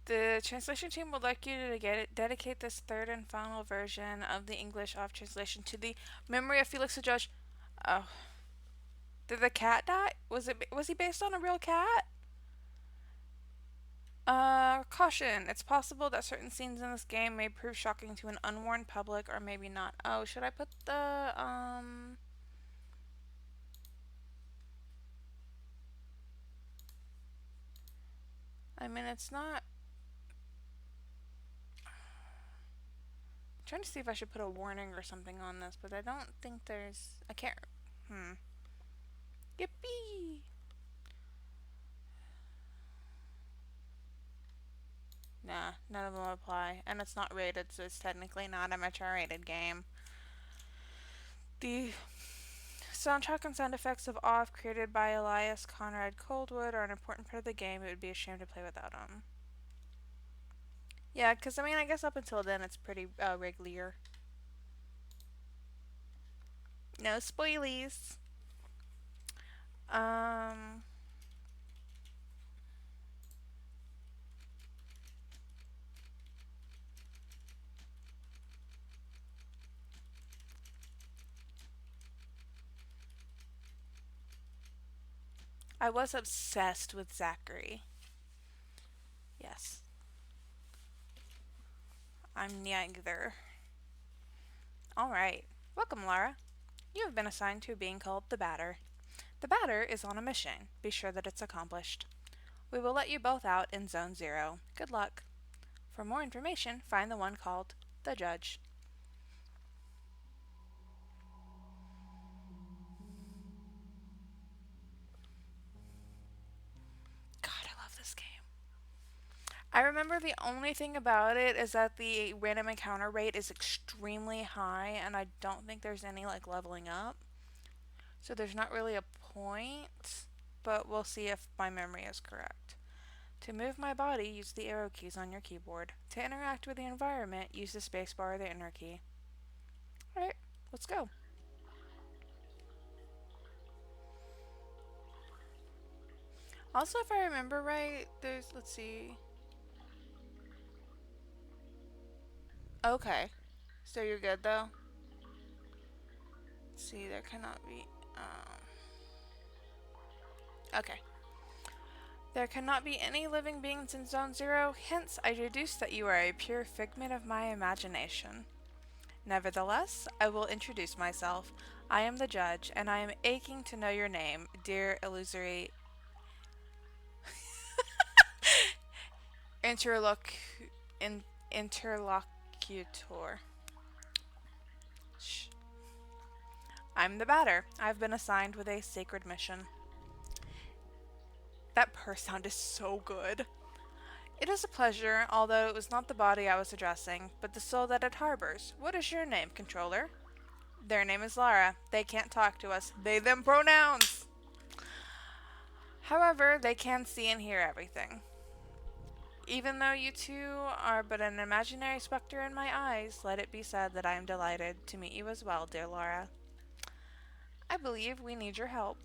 The translation team would like you to dedicate this third and final version of the English off translation to the memory of Felix the Judge. Oh, did the cat die? Was he based on a real cat? Caution. It's possible that certain scenes in this game may prove shocking to an unwarned public or maybe not. Oh, should I put the. I mean, it's not. I'm trying to see if I should put a warning or something on this, but I don't think there's. I can't. Hmm. Yippee! Nah, none of them apply. And it's not rated, so it's technically not a mature rated game. The soundtrack and sound effects of Off, created by Elias Conrad Coldwood, are an important part of the game. It would be a shame to play without them. Yeah, because I mean, I guess up until then it's pretty regular. No spoilies. Um, I was obsessed with Zachary. Yes, I'm neither. All right, welcome, Lara. You have been assigned to a being called the Batter. The Batter is on a mission. Be sure that it's accomplished. We will let you both out in Zone 0. Good luck. For more information, find the one called the Judge. God, I love this game. I remember the only thing about it is that the random encounter rate is extremely high, and I don't think there's any like leveling up. So there's not really a point, but we'll see if my memory is correct. To move my body, use the arrow keys on your keyboard. To interact with the environment, use the spacebar or the enter key. Alright, let's go. Also, if I remember right, let's see. Okay. So you're good though? Let's see, there cannot be. Okay. There cannot be any living beings in Zone 0, hence I deduce that you are a pure figment of my imagination. Nevertheless, I will introduce myself. I am the judge, and I am aching to know your name, dear illusory interloc interlocutor. Shh. I'm the batter. I've been assigned with a sacred mission. That purr sound is so good. It is a pleasure, although it was not the body I was addressing, but the soul that it harbors. What is your name, controller? Their name is Lara. They can't talk to us. They, them pronouns! However, they can see and hear everything. Even though you two are but an imaginary specter in my eyes, let it be said that I am delighted to meet you as well, dear Laura. I believe we need your help.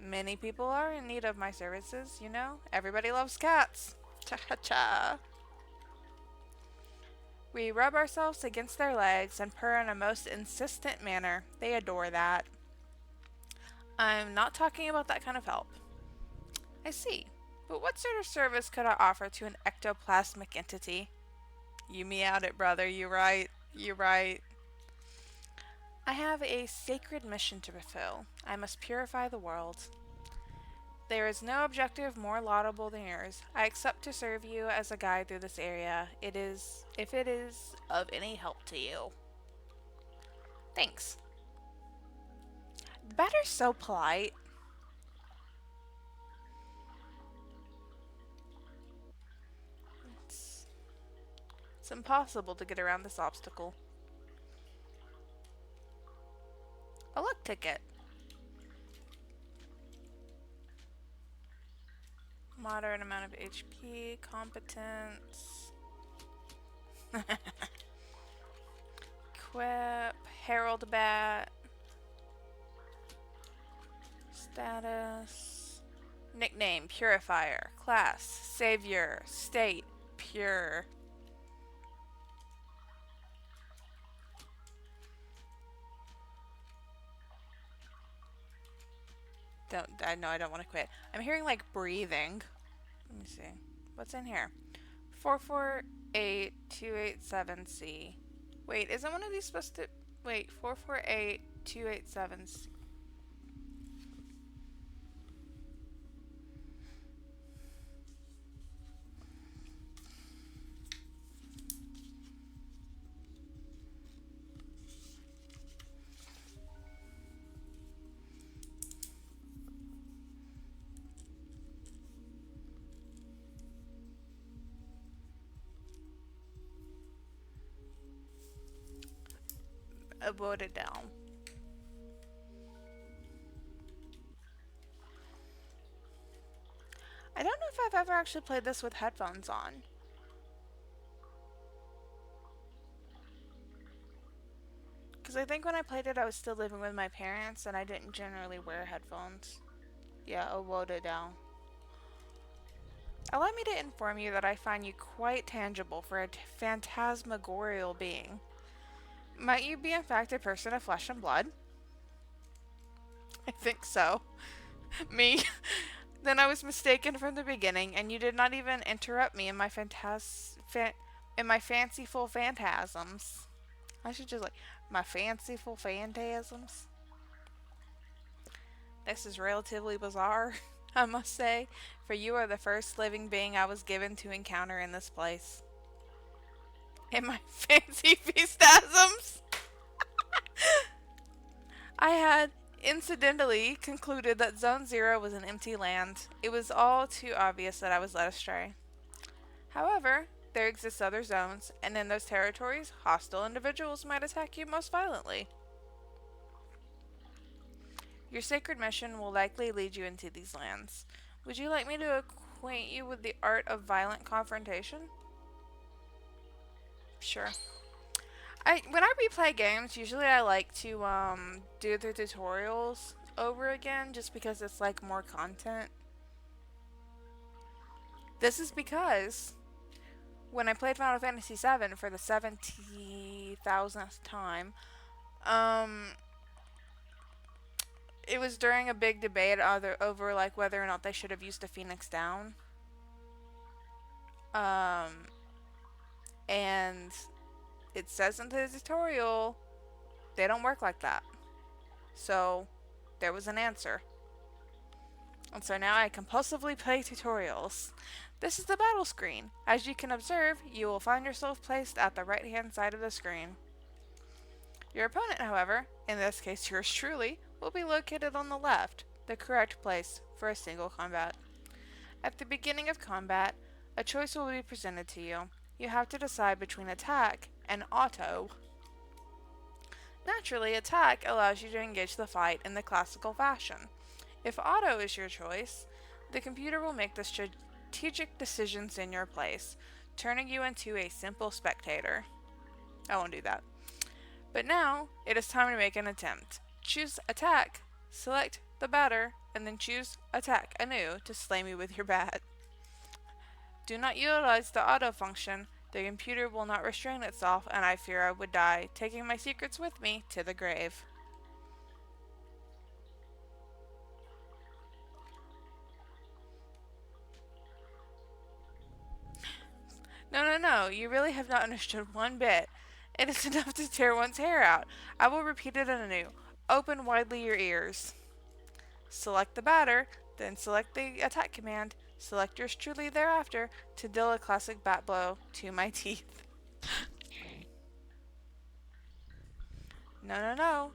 Many people are in need of my services, you know. Everybody loves cats. Cha-cha-cha. We rub ourselves against their legs and purr in a most insistent manner. They adore that. I'm not talking about that kind of help. I see. But what sort of service could I offer to an ectoplasmic entity? You meowed it, brother. You right. You right. I have a sacred mission to fulfill. I must purify the world. There is no objective more laudable than yours. I accept to serve you as a guide through this area. If it is of any help to you. Thanks. The batter's so polite. It's impossible to get around this obstacle. A luck ticket. Moderate amount of HP, competence. Equip, Herald Bat. Status. Nickname, Purifier. class, savior, state, pure. I know I don't want to quit. I'm hearing like breathing. Let me see. What's in here? 448287C. Wait, isn't one of these supposed to... Wait, 448287C. I wrote it down. I don't know if I've ever actually played this with headphones on. Because I think when I played it, I was still living with my parents, and I didn't generally wear headphones. Yeah, I wrote it down. Allow me to inform you that I find you quite tangible for a phantasmagorial being. Might you be in fact a person of flesh and blood? I think so. Me? Then I was mistaken from the beginning, and you did not even interrupt me in my fanciful phantasms. I should just like, my fanciful phantasms. This is relatively bizarre, I must say, for you are the first living being I was given to encounter in this place. In my fancy phantasms, I had incidentally concluded that Zone 0 was an empty land. It was all too obvious that I was led astray. However, there exist other zones, and in those territories, hostile individuals might attack you most violently. Your sacred mission will likely lead you into these lands. Would you like me to acquaint you with the art of violent confrontation? Sure. When I replay games, usually I like to do the tutorials over again just because it's like more content. This is because when I played Final Fantasy VII for the 70,000th time, it was during a big debate over like whether or not they should have used the Phoenix Down. And it says in the tutorial, they don't work like that. So, there was an answer. And so now I compulsively play tutorials. This is the battle screen. As you can observe, you will find yourself placed at the right-hand side of the screen. Your opponent, however, in this case yours truly, will be located on the left, the correct place for a single combat. At the beginning of combat, a choice will be presented to you. You have to decide between attack and auto. Naturally, attack allows you to engage the fight in the classical fashion. If auto is your choice, the computer will make the strategic decisions in your place, turning you into a simple spectator. I won't do that. But now, it is time to make an attempt. Choose attack, select the batter, and then choose attack anew to slay me with your bat. Do not utilize the auto function. The computer will not restrain itself, and I fear I would die, taking my secrets with me to the grave. No, you really have not understood one bit. It is enough to tear one's hair out. I will repeat it anew. Open widely your ears. Select the batter, then select the attack command. Select yours truly thereafter to deal a classic bat blow to my teeth. No.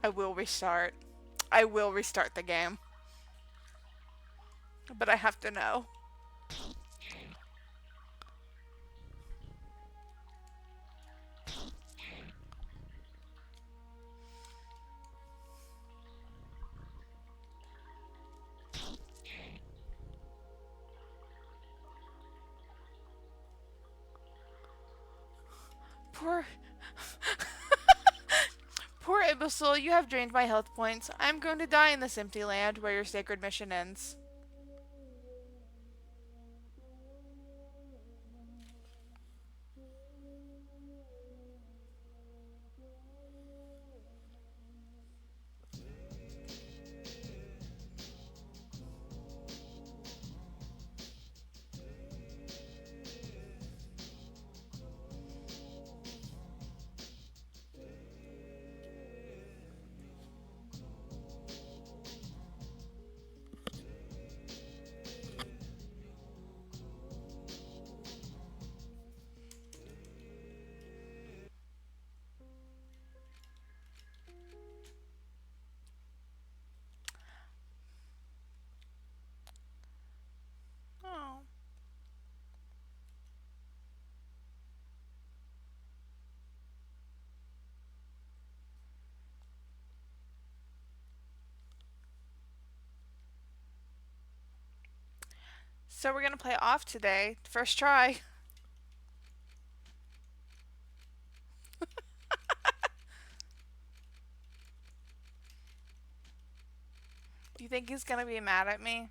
I will restart. I will restart the game. But I have to know. Poor... Poor imbecile, you have drained my health points. I'm going to die in this empty land where your sacred mission ends. Oh. So we're going to play off today. First try. Do you think he's going to be mad at me?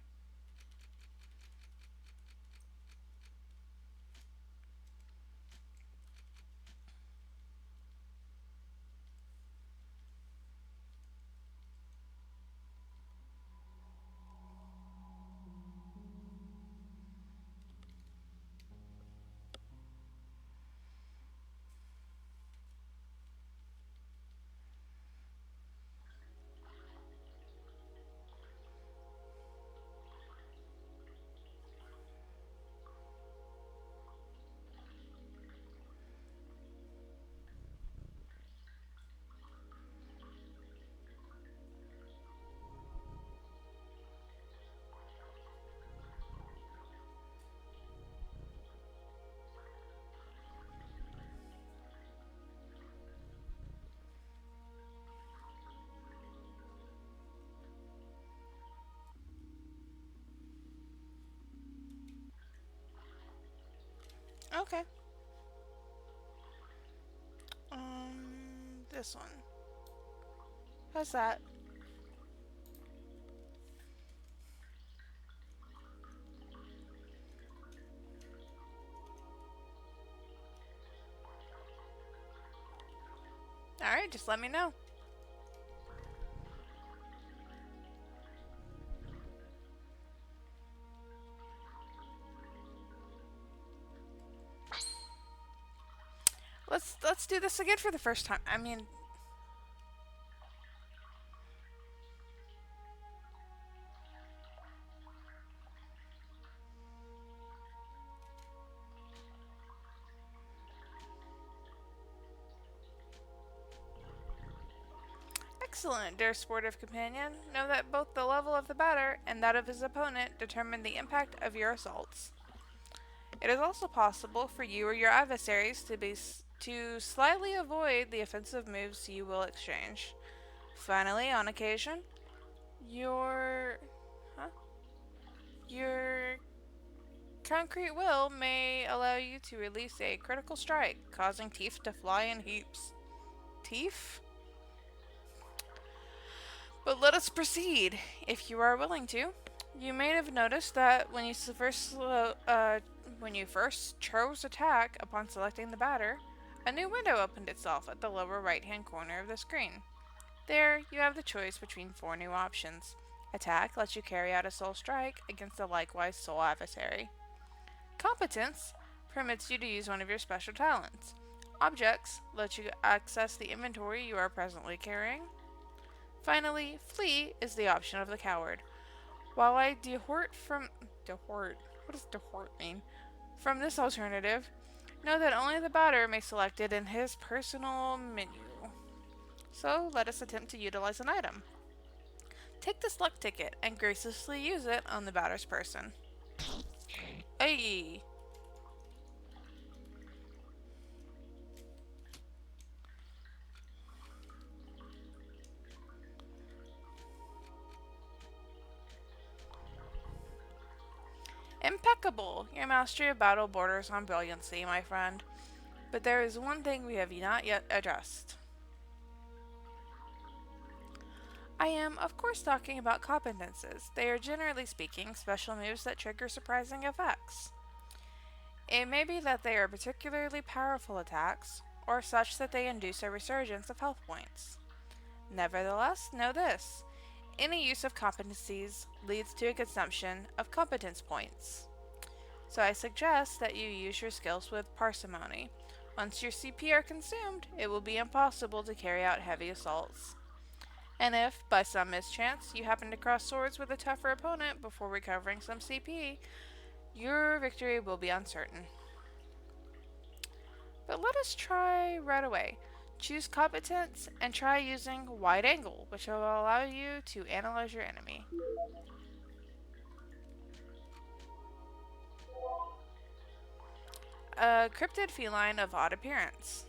Okay. This one. How's that? Alright, just let me know. Let's do this again for the first time. I mean... Excellent, dear sportive companion. Know that both the level of the batter and that of his opponent determine the impact of your assaults. It is also possible for you or your adversaries to slightly avoid the offensive moves you will exchange. Finally, on occasion, your concrete will may allow you to release a critical strike, causing teeth to fly in heaps. Teeth? But let us proceed, if you are willing to. You may have noticed that when you first chose attack upon selecting the batter, a new window opened itself at the lower right-hand corner of the screen. There, you have the choice between 4 new options. Attack lets you carry out a soul strike against a likewise soul adversary. Competence permits you to use one of your special talents. Objects let you access the inventory you are presently carrying. Finally, flee is the option of the coward. While I dehort from... Dehort? What does dehort mean? From this alternative, know that only the batter may select it in his personal menu. So, let us attempt to utilize an item. Take this luck ticket and graciously use it on the batter's person. Ayy! Impeccable! Your mastery of battle borders on brilliancy, my friend. But there is one thing we have not yet addressed. I am, of course, talking about competences. They are, generally speaking, special moves that trigger surprising effects. It may be that they are particularly powerful attacks, or such that they induce a resurgence of health points. Nevertheless, know this. Any use of competencies leads to a consumption of competence points. So I suggest that you use your skills with parsimony. Once your CP are consumed, it will be impossible to carry out heavy assaults. And if, by some mischance, you happen to cross swords with a tougher opponent before recovering some CP, your victory will be uncertain. But let us try right away. Choose competence and try using wide angle, which will allow you to analyze your enemy. A cryptid feline of odd appearance.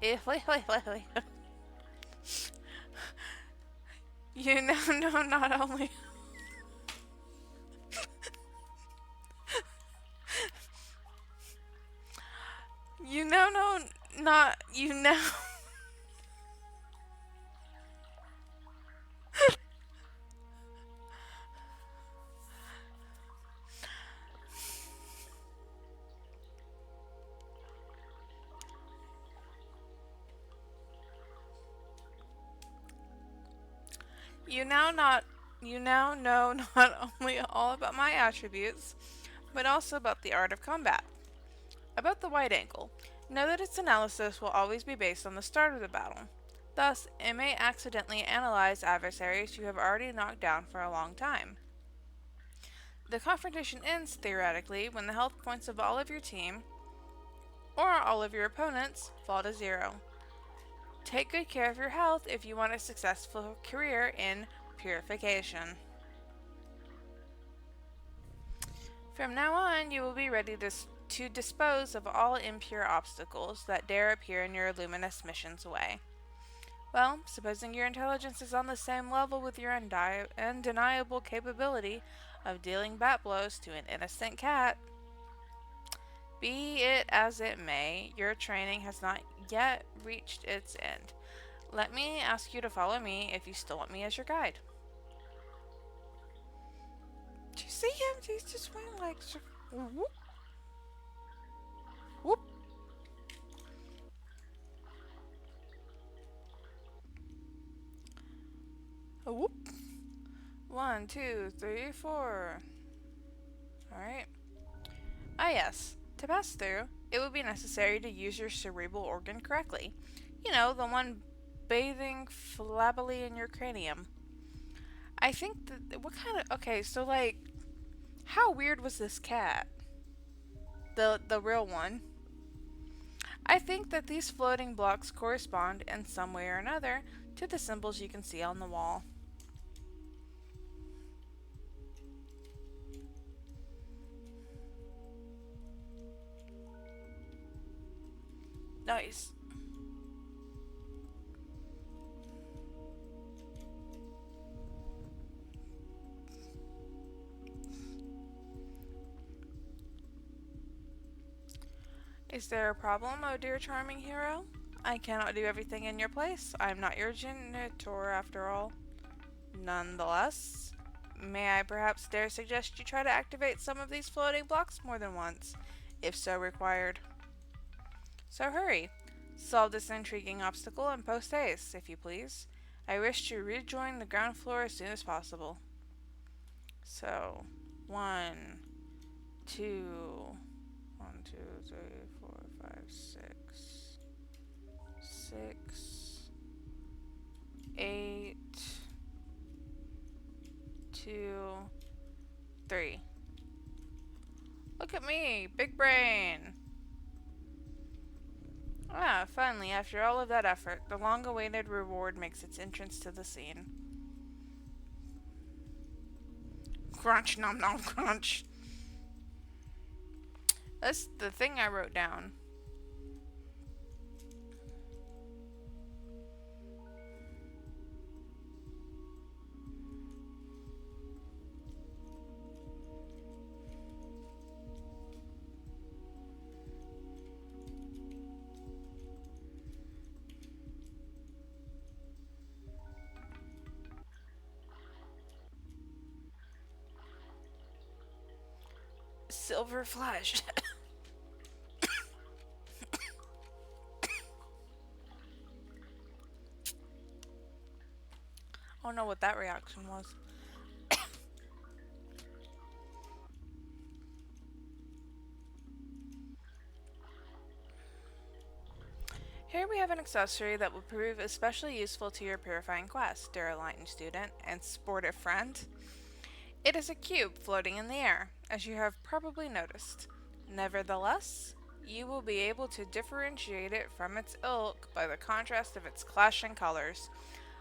You now know not only you now know not you now you now know not only all about my attributes, but also about the art of combat. About the wide angle, know that its analysis will always be based on the start of the battle. Thus, it may accidentally analyze adversaries you have already knocked down for a long time. The confrontation ends, theoretically, when the health points of all of your team, or all of your opponents, fall to 0. Take good care of your health if you want a successful career in purification. From now on, you will be ready to dispose of all impure obstacles that dare appear in your luminous mission's way. Well, supposing your intelligence is on the same level with your undeniable capability of dealing bat blows to an innocent cat. Be it as it may, your training has not yet reached its end. Let me ask you to follow me if you still want me as your guide. Do you see him? He's just went like whoop. Whoop. A whoop. 1, 2, 3, 4. Alright. Ah yes. To pass through, it would be necessary to use your cerebral organ correctly. You know, the one bathing flabbily in your cranium. I think that, what kind of, okay, so like, how weird was this cat? The real one. I think that these floating blocks correspond, in some way or another, to the symbols you can see on the wall. Nice. Is there a problem, oh dear charming hero? I cannot do everything in your place. I'm not your genitor, after all. Nonetheless, may I perhaps dare suggest you try to activate some of these floating blocks more than once, if so required. So hurry. Solve this intriguing obstacle and post haste, if you please. I wish to rejoin the ground floor as soon as possible. So, 1, 2, 1, 2, 3, 4, 5, 6, 6, 8, 2, 3. Look at me, big brain. Ah, finally, after all of that effort, the long-awaited reward makes its entrance to the scene. Crunch, nom nom, crunch. That's the thing I wrote down. Silver flesh. I don't know what that reaction was. Here we have an accessory that will prove especially useful to your purifying quest, dear enlightened student and sportive friend. It is a cube floating in the air, as you have probably noticed. Nevertheless, you will be able to differentiate it from its ilk by the contrast of its clashing colors,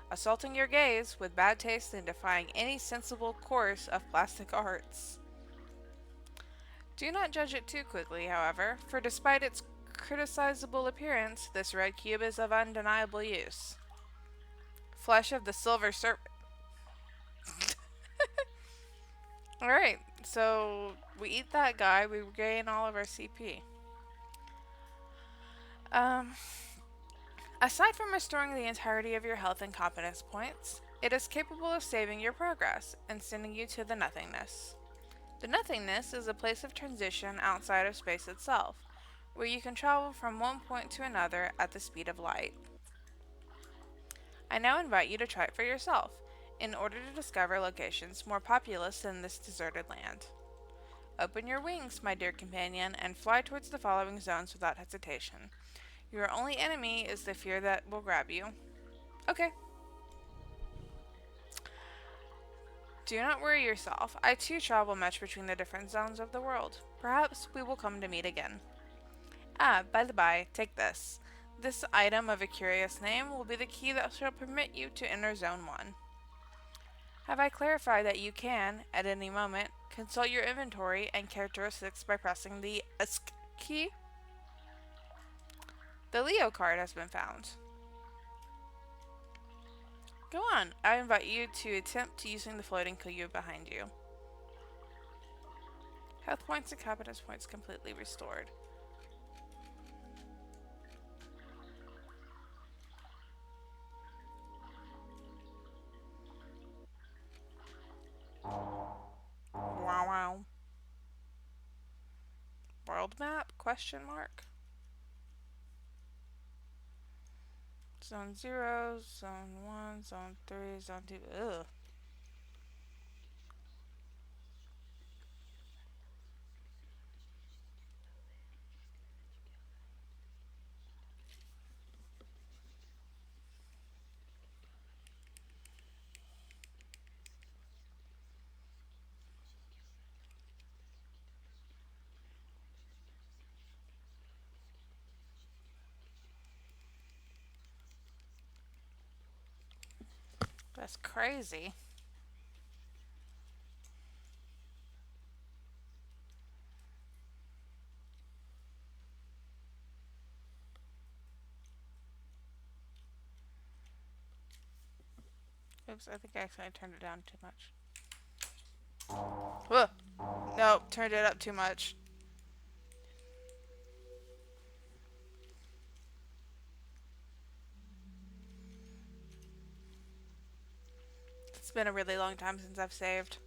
assaulting your gaze with bad taste and defying any sensible course of plastic arts. Do not judge it too quickly, however, for despite its criticizable appearance, this red cube is of undeniable use. Flesh of the silver serpent. Alright, so we eat that guy, we gain all of our CP. Aside from restoring the entirety of your health and competence points, it is capable of saving your progress and sending you to the nothingness. The nothingness is a place of transition outside of space itself, where you can travel from one point to another at the speed of light. I now invite you to try it for yourself, in order to discover locations more populous than this deserted land. Open your wings, my dear companion, and fly towards the following zones without hesitation. Your only enemy is the fear that will grab you. Okay. Do not worry yourself. I too travel much between the different zones of the world. Perhaps we will come to meet again. Ah, by the by, take this. This item of a curious name will be the key that shall permit you to enter Zone 1. Have I clarified that you can, at any moment, consult your inventory and characteristics by pressing the ESC key? The Leo card has been found. Go on, I invite you to attempt using the floating cube behind you. Health points and competence points completely restored. Wow wow. World map? Question mark. Zone 0, Zone 1, Zone 3, Zone 2. Ugh. That's crazy. Oops, I think I accidentally turned it down too much. Whoa! Nope, turned it up too much. It's been a really long time since I've saved.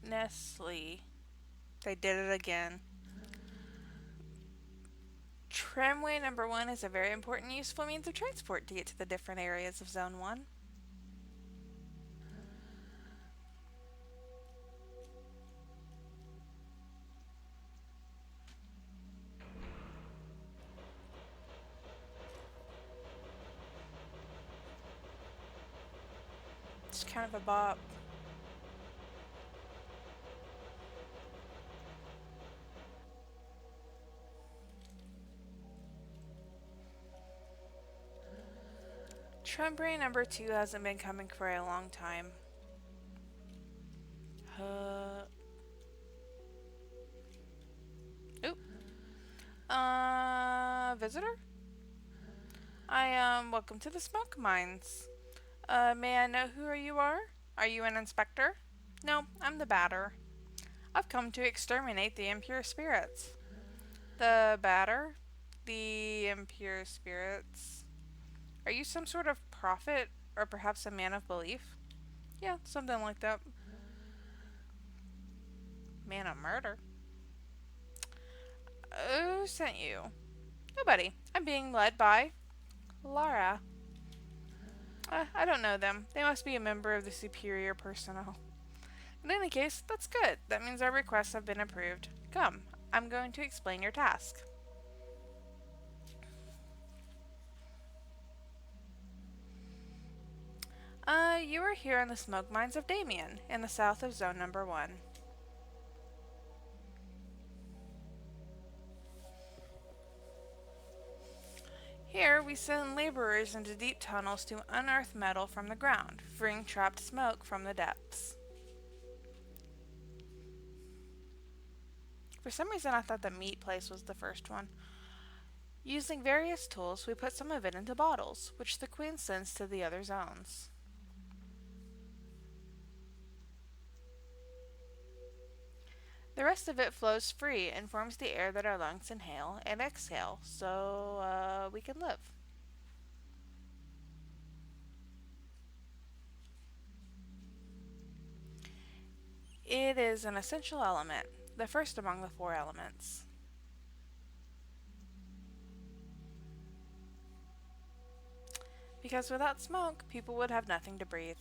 Nestle. They did it again. Tramway number 1 is a very important useful means of transport to get to the different areas of Zone 1. It's kind of a bop. Tramway number 2 hasn't been coming for a long time. Oop. Visitor? Welcome to the smoke mines. May I know who you are? Are you an inspector? No, I'm the batter. I've come to exterminate the impure spirits. The batter? The impure spirits? Are you some sort of prophet or perhaps a man of belief. Yeah, something like that. Man of murder? Who sent you? Nobody. I'm being led by Lara. I don't know them. They must be a member of the superior personnel. In any case, that's good. That means our requests have been approved. Come, I'm going to explain your task. You are here in the smoke mines of Damien, in the south of Zone Number 1. Here, we send laborers into deep tunnels to unearth metal from the ground, freeing trapped smoke from the depths. For some reason, I thought the meat place was the first one. Using various tools, we put some of it into bottles, which the Queen sends to the other zones. The rest of it flows free and forms the air that our lungs inhale and exhale, so we can live. It is an essential element, the first among the 4 elements. Because without smoke, people would have nothing to breathe.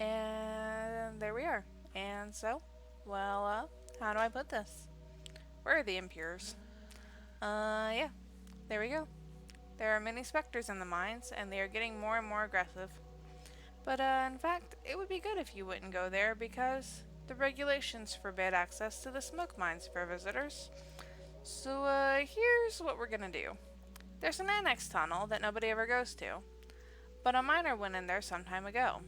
And there we are. And so, well, how do I put this? Where are the impures? Yeah, there we go. There are many specters in the mines, and they are getting more and more aggressive. But, in fact, it would be good if you wouldn't go there, because the regulations forbid access to the smoke mines for visitors. So, here's what we're gonna do. There's an annex tunnel that nobody ever goes to, but a miner went in there some time ago,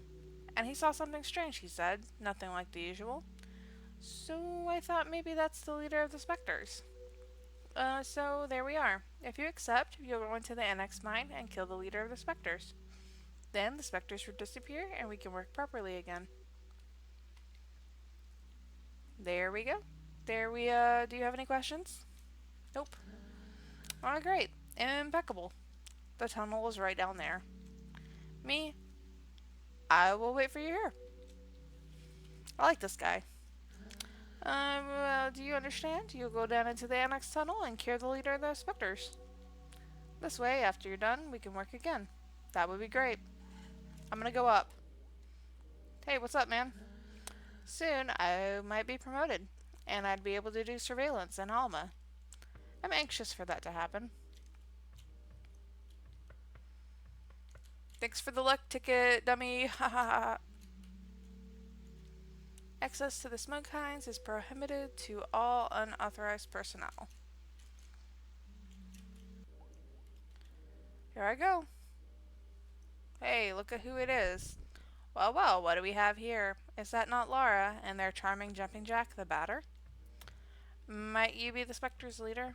and he saw something strange, he said, nothing like the usual. So I thought maybe that's the leader of the specters. So there we are. If you accept, you'll go into the annex mine and kill the leader of the specters. Then the specters will disappear and we can work properly again. There we go. Do you have any questions? Nope. Oh, great. Impeccable. The tunnel was right down there. Me, I will wait for you here. I like this guy. Do you understand? You'll go down into the annex tunnel and cure the leader of the specters. This way, after you're done, we can work again. That would be great. I'm gonna go up. Hey, what's up, man? Soon, I might be promoted, and I'd be able to do surveillance in Alma. I'm anxious for that to happen. Thanks for the luck ticket, dummy. Ha ha ha. Access to the smoke mines is prohibited to all unauthorized personnel. Here I go. Hey, look at who it is. Well, well, what do we have here? Is that not Lara and their charming Jumping Jack the Batter? Might you be the Spectre's leader?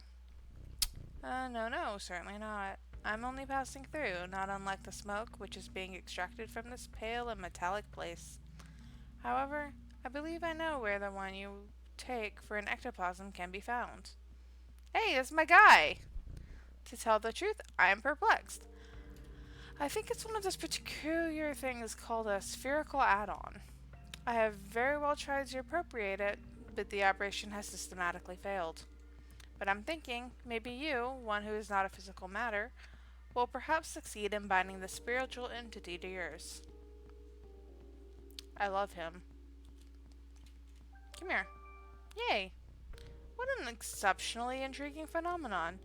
No, certainly not. I'm only passing through, not unlike the smoke which is being extracted from this pale and metallic place. However, I believe I know where the one you take for an ectoplasm can be found. Hey, that's my guy! To tell the truth, I am perplexed. I think it's one of those peculiar things called a spherical add-on. I have very well tried to appropriate it, but the operation has systematically failed. But I'm thinking, maybe you, one who is not a physical matter, will perhaps succeed in binding the spiritual entity to yours. I love him. Come here. Yay! What an exceptionally intriguing phenomenon.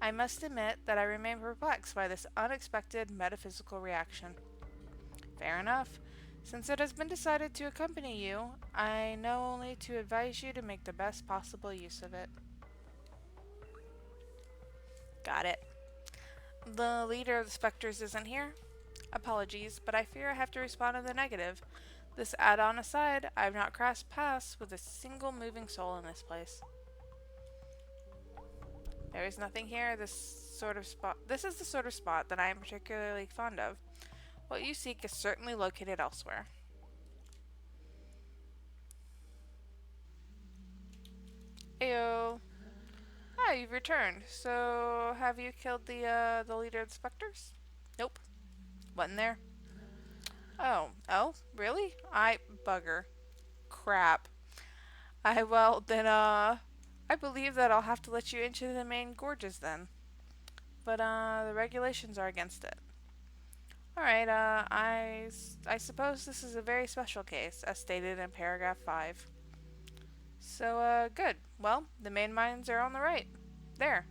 I must admit that I remain perplexed by this unexpected metaphysical reaction. Fair enough. Since it has been decided to accompany you, I know only to advise you to make the best possible use of it. Got it. The leader of the Spectres isn't here? Apologies, but I fear I have to respond in the negative. This add-on aside, I have not crossed paths with a single moving soul in this place. There is nothing here. This is the sort of spot that I am particularly fond of. What you seek is certainly located elsewhere. Ayo. Ah, you've returned. So, have you killed the leader of the Spectres? Nope. What in there? Oh, really? Bugger. Crap. I believe that I'll have to let you into the main gorges then. But, the regulations are against it. Alright, I suppose this is a very special case, as stated in paragraph 5. So, good. Well, the main mines are on the right. There.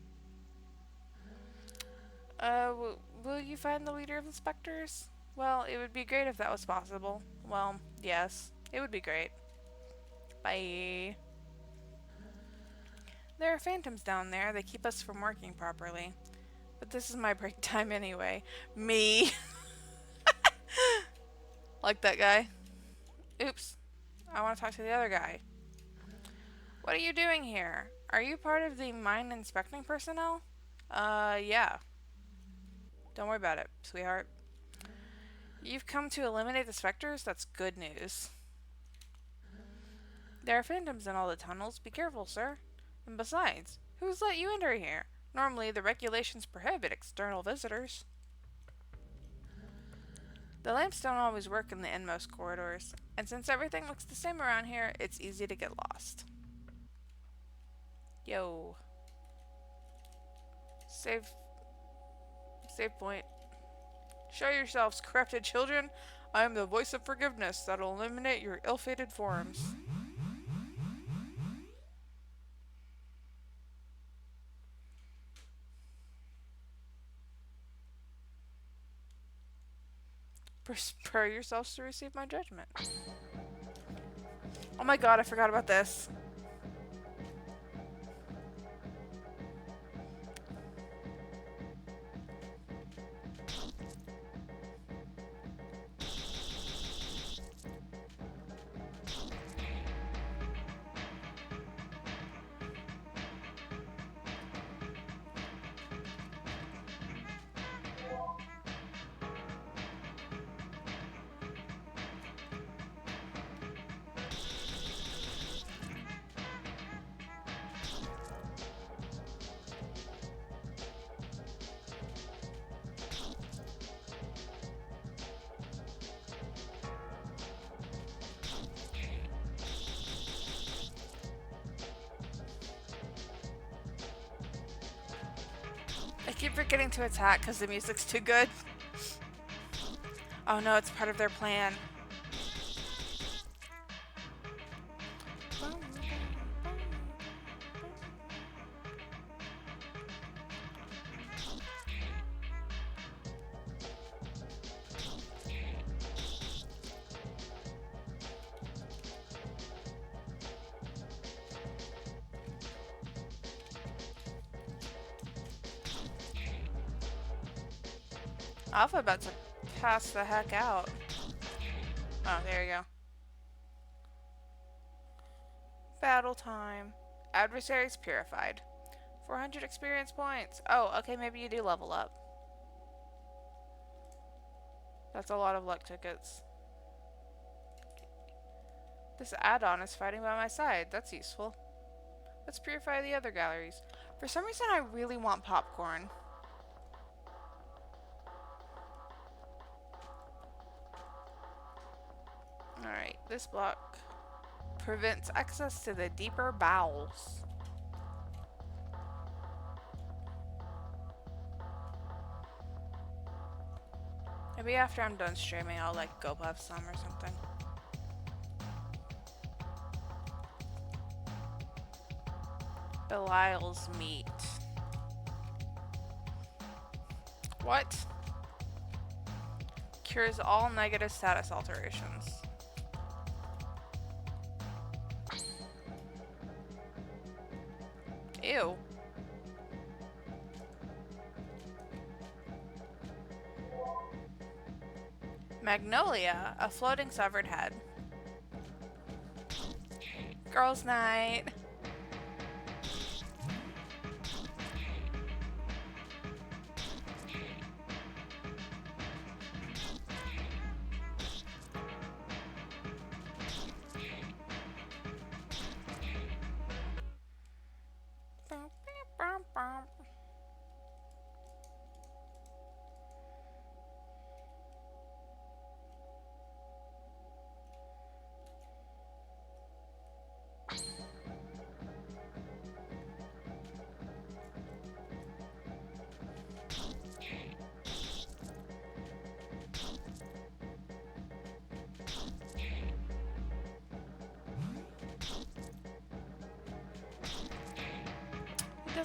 Will you find the leader of the Spectres? Well, it would be great if that was possible. Well, yes. It would be great. Bye. There are phantoms down there that keep us from working properly. But this is my break time anyway. Me. Like that guy. Oops. I want to talk to the other guy. What are you doing here? Are you part of the mine inspecting personnel? Yeah. Don't worry about it, sweetheart. You've come to eliminate the specters? That's good news. There are phantoms in all the tunnels. Be careful, sir. And besides, who's let you enter here? Normally, the regulations prohibit external visitors. The lamps don't always work in the inmost corridors, and since everything looks the same around here, it's easy to get lost. Yo. Save point. Show yourselves, corrupted children. I am the voice of forgiveness that'll eliminate your ill-fated forms. Prepare yourselves to receive my judgment. Oh my god, I forgot about this. I keep forgetting to attack because the music's too good. Oh no, it's part of their plan. Alpha about to pass the heck out. Oh, there you go. Battle time. Adversaries purified. 400 experience points. Oh, okay, maybe you do level up. That's a lot of luck tickets. This add-on is fighting by my side. That's useful. Let's purify the other galleries. For some reason, I really want popcorn. Alright, this block prevents access to the deeper bowels. Maybe after I'm done streaming, I'll like go have some or something. Belial's meat. What? Cures all negative status alterations. Ew. Magnolia, a floating severed head. Girls' night.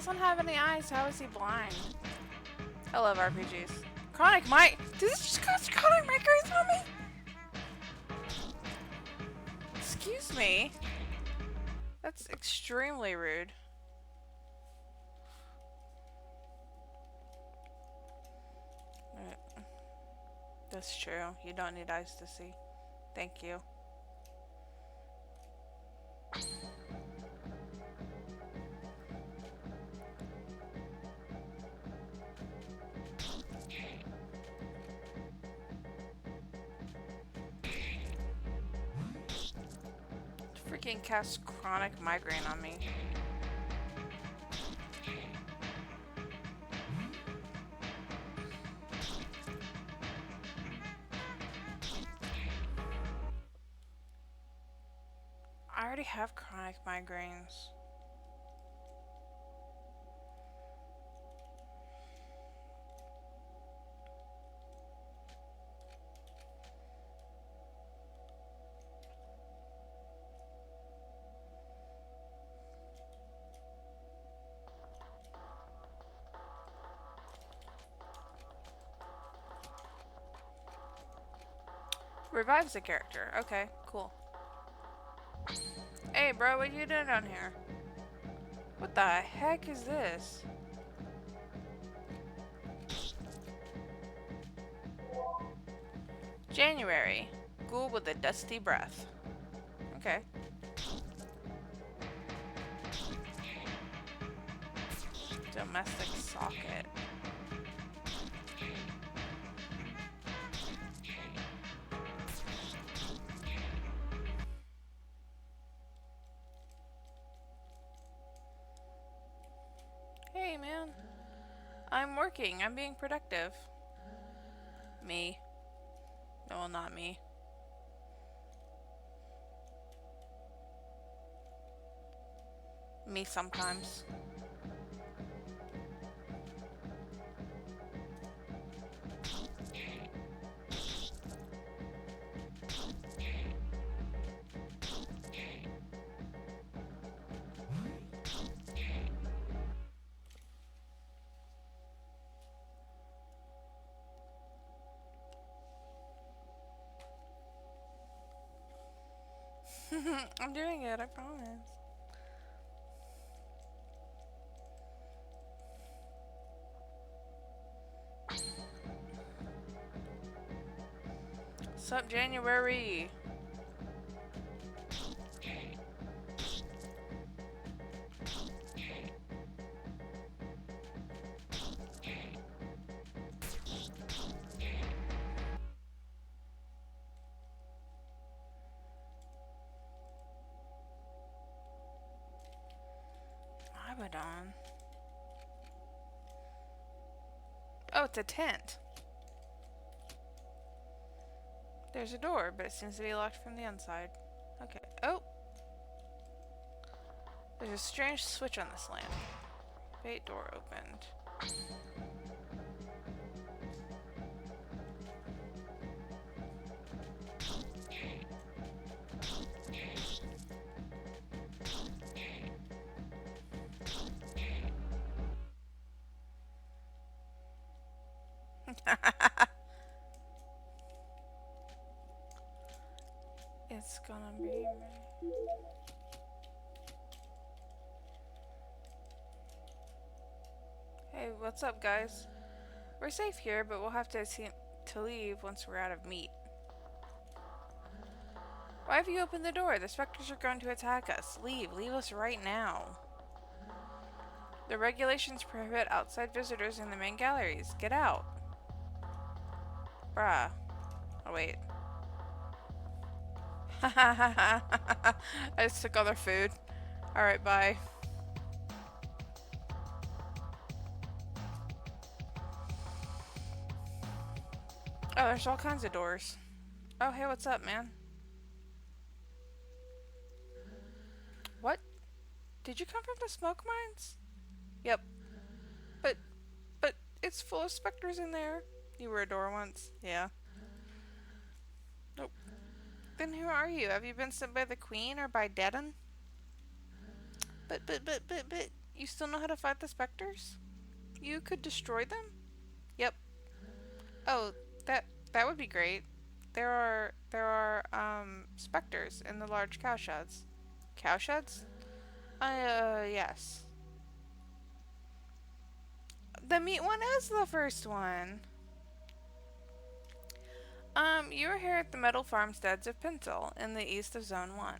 doesn't have any eyes. How is he blind? I love RPGs. Chronic might. Did this just cause chronic migraines on me? Excuse me. That's extremely rude. That's true. You don't need eyes to see. Thank you. Freaking cast chronic migraine on me. I already have chronic migraines. Revives the character. Okay, cool. Hey, bro, what you doing down here? What the heck is this? January. Ghoul with a dusty breath. Okay. Domestic socket. Hey, man. I'm working. I'm being productive. Me. No, not me. Me sometimes. I'm doing it, I promise. Sup, January? Abaddon. Oh, it's a tent. There's a door, but it seems to be locked from the inside. Okay. Oh! There's a strange switch on this lamp. Bait door opened. It's gonna be me. Hey, what's up, guys? We're safe here, but we'll have to leave once we're out of meat. Why have you opened the door? The specters are going to attack us. Leave. Leave us right now. The regulations prohibit outside visitors in the main galleries. Get out. Bruh. Oh, wait. I just took all their food. Alright, bye. Oh, there's all kinds of doors. Oh, hey, what's up, man? What? Did you come from the smoke mines? Yep. But it's full of specters in there. You were a door once. Yeah. Nope. Then who are you? Have you been sent by the queen or by Deaden? But, You still know how to fight the specters? You could destroy them? Yep. Oh, that would be great. There are specters in the large cowsheds. Cowsheds? Yes. The meat one is the first one. You are here at the metal farmsteads of Pintel in the east of Zone 1.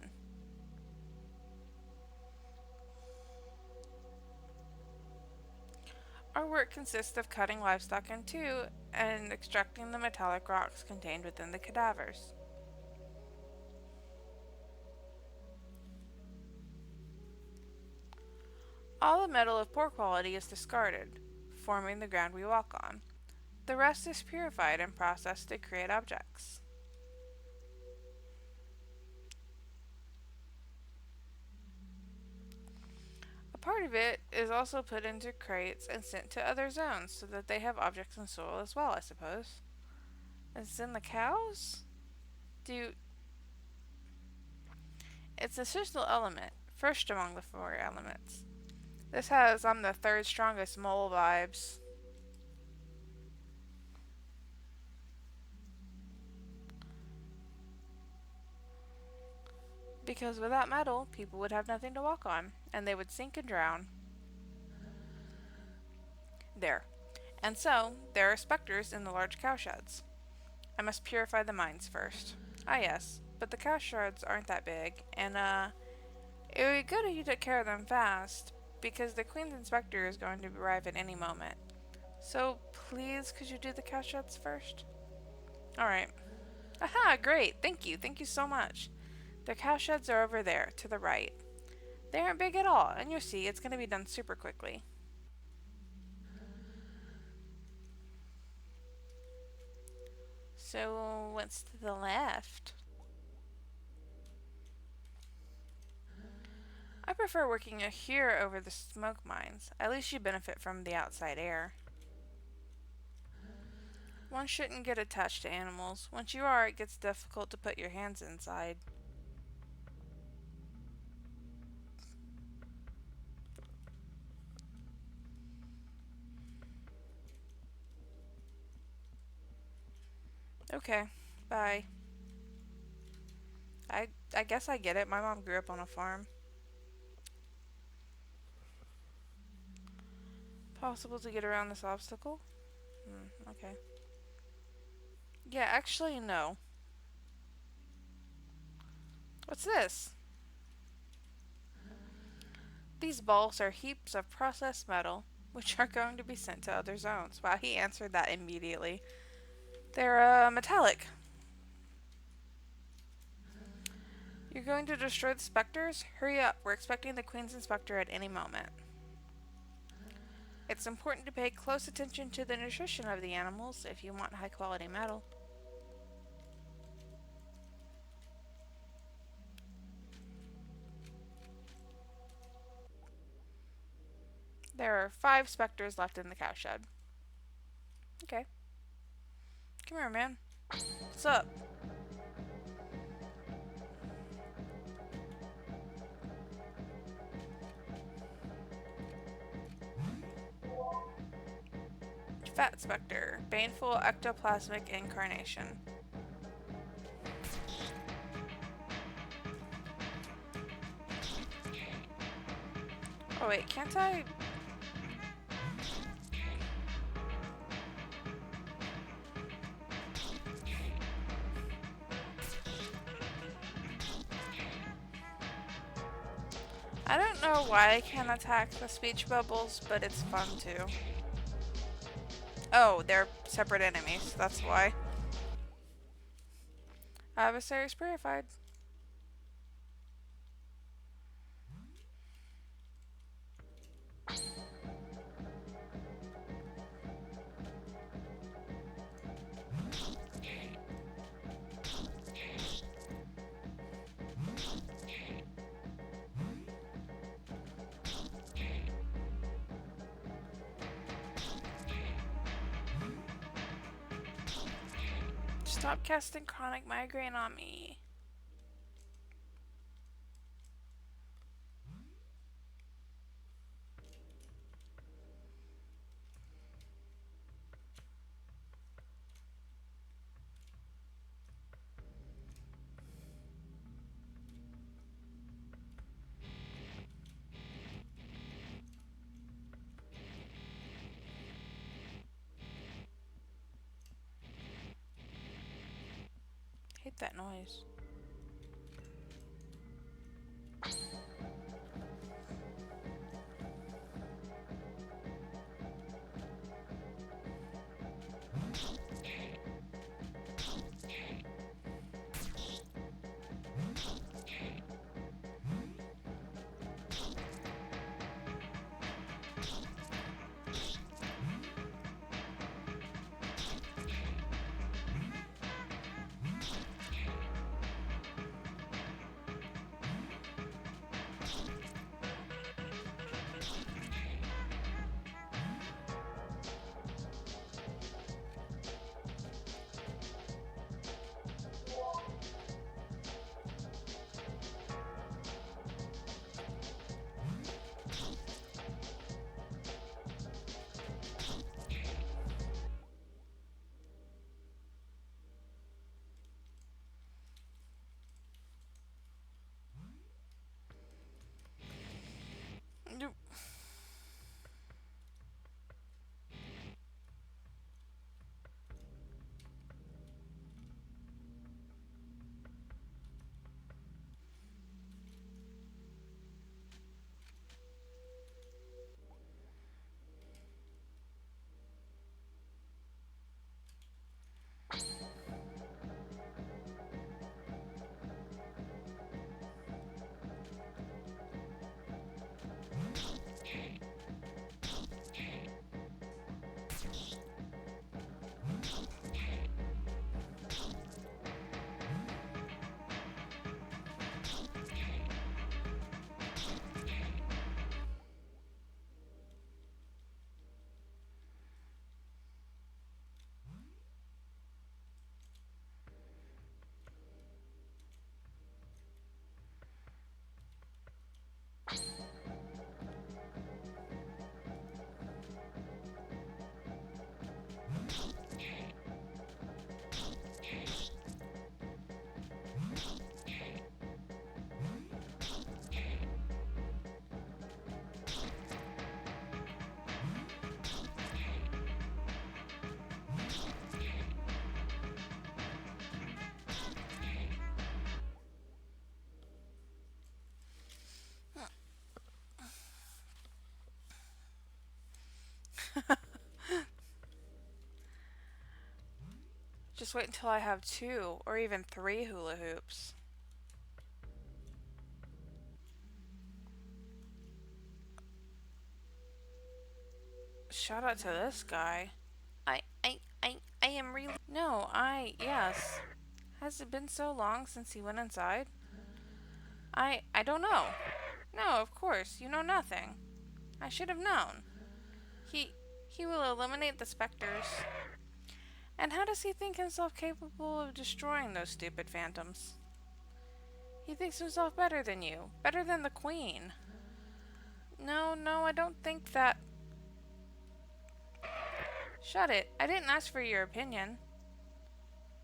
Our work consists of cutting livestock in two and extracting the metallic rocks contained within the cadavers. All the metal of poor quality is discarded, forming the ground we walk on. The rest is purified and processed to create objects. A part of it is also put into crates and sent to other zones so that they have objects in soil as well, I suppose. It's in the cows? It's an essential element, first among the four elements. This has I'm the third strongest mole vibes. Because without metal, people would have nothing to walk on, and they would sink and drown. There. And so, there are specters in the large cowsheds. I must purify the mines first. Ah yes, but the cowsheds aren't that big, and it would be good if you took care of them fast, because the Queen's Inspector is going to arrive at any moment. So, please, could you do the cowsheds first? Alright. Aha, great, thank you so much. The cowsheds are over there, to the right. They aren't big at all, and you'll see it's going to be done super quickly. So, what's to the left? I prefer working here over the smoke mines. At least you benefit from the outside air. One shouldn't get attached to animals. Once you are, it gets difficult to put your hands inside. Okay, bye. I guess I get it. My mom grew up on a farm. Possible to get around this obstacle? Okay. Yeah, actually, no. What's this? These balls are heaps of processed metal, which are going to be sent to other zones. Wow, he answered that immediately. They're, metallic. You're going to destroy the specters? Hurry up, we're expecting the Queen's Inspector at any moment. It's important to pay close attention to the nutrition of the animals if you want high-quality metal. There are 5 specters left in the cowshed. Okay. Come here, man. What's up? Fat Spectre, baneful ectoplasmic incarnation. Oh wait, can't I? I don't know why I can't attack the speech bubbles, but it's fun too. Oh, they're separate enemies, that's why. Adversaries purified. Stop casting chronic migraine on me. like that noise. Just wait until I have 2 or even 3 hula hoops. Shout out to this guy. I am really. No, yes. Has it been so long since he went inside? I don't know. No, of course, you know nothing. I should have known. He, he will eliminate the specters. And how does he think himself capable of destroying those stupid phantoms? He thinks himself better than you, better than the queen. No, I don't think that. Shut it. I didn't ask for your opinion.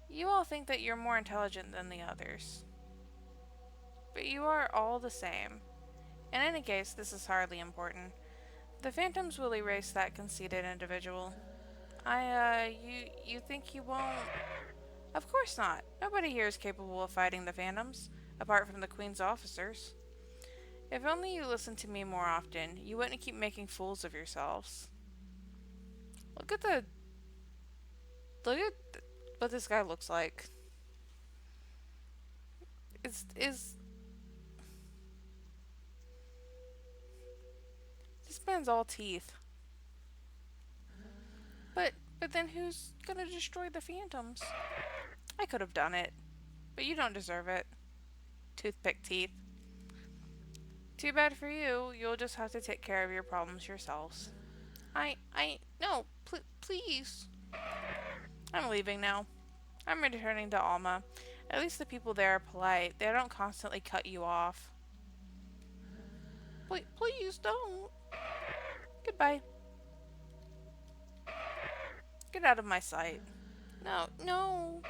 You all think that you're more intelligent than the others. But you are all the same. In any case, this is hardly important. The phantoms will erase that conceited individual. You think you won't? Of course not. Nobody here is capable of fighting the phantoms, apart from the Queen's officers. If only you listened to me more often, you wouldn't keep making fools of yourselves. Look at what this guy looks like. Is this man's all teeth? But then who's gonna destroy the phantoms? I could have done it, but you don't deserve it. Toothpick teeth. Too bad for you. You'll just have to take care of your problems yourselves. No, please. I'm leaving now. I'm returning to Alma. At least the people there are polite. They don't constantly cut you off. Please don't. Goodbye. Get out of my sight. No.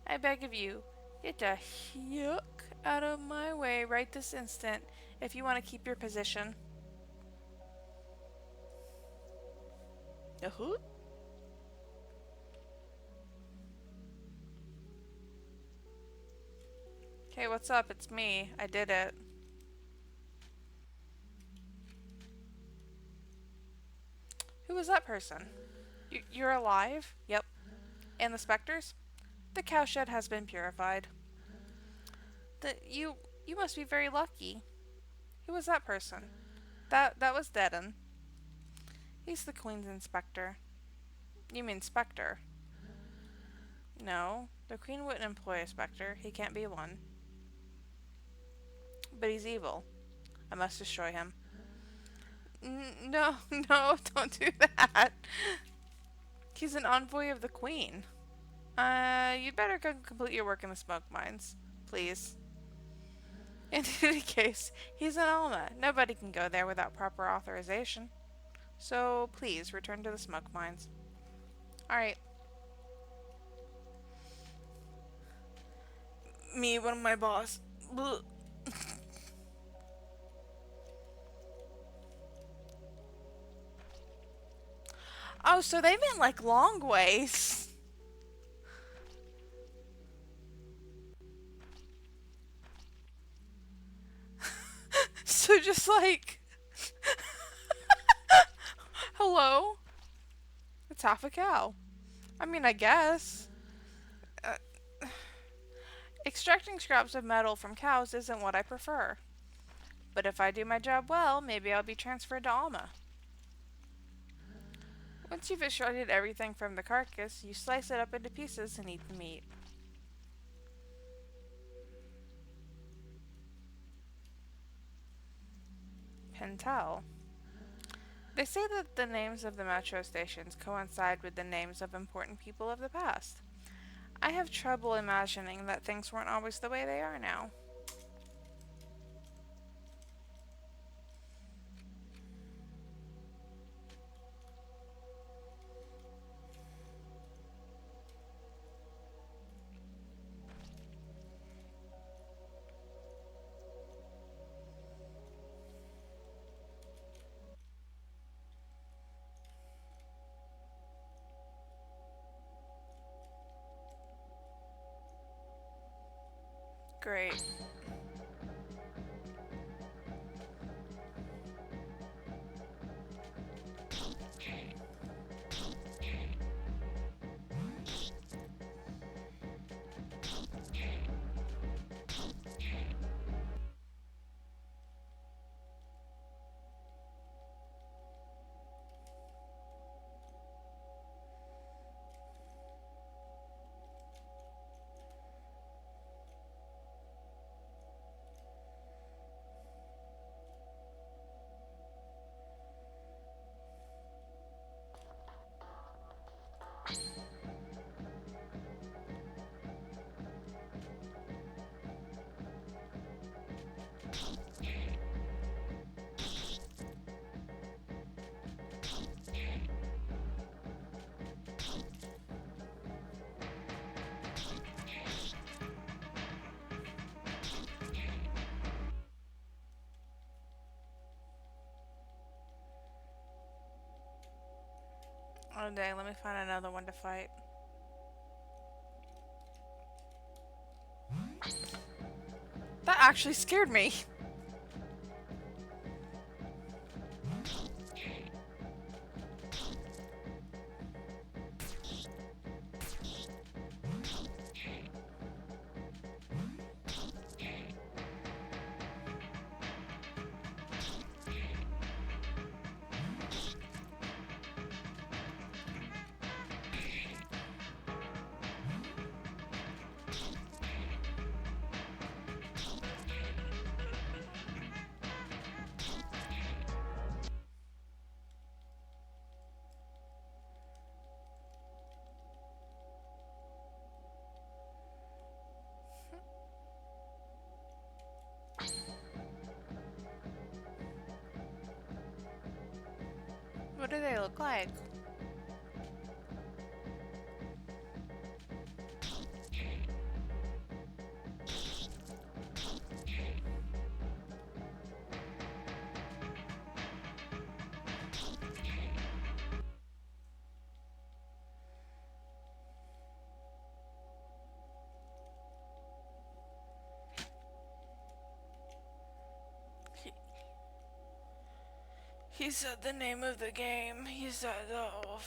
I beg of you, get the yuck out of my way right this instant if you want to keep your position. Hey, what's up? It's me. I did it. Who was that person? You're alive? Yep. And the specters? The cowshed has been purified. You must be very lucky. Who was that person? That was Deaden. He's the Queen's inspector. You mean Spectre? No, the Queen wouldn't employ a Spectre. He can't be one. But he's evil. I must destroy him. No, no, don't do that. He's an envoy of the Queen. You'd better go complete your work in the smoke mines. Please. In any case, he's an Alma. Nobody can go there without proper authorization. So, please, return to the smoke mines. Alright. Me, one of my boss. Oh, so they meant like long ways. So just like... Hello? It's half a cow. I mean, I guess. Extracting scraps of metal from cows isn't what I prefer. But if I do my job well, maybe I'll be transferred to Alma. Once you've extracted everything from the carcass, you slice it up into pieces and eat the meat. Pentel. They say that the names of the metro stations coincide with the names of important people of the past. I have trouble imagining that things weren't always the way they are now. Great. Oh dang, let me find another one to fight. That actually scared me. What do they look like? He said the name of the game. He said, oh.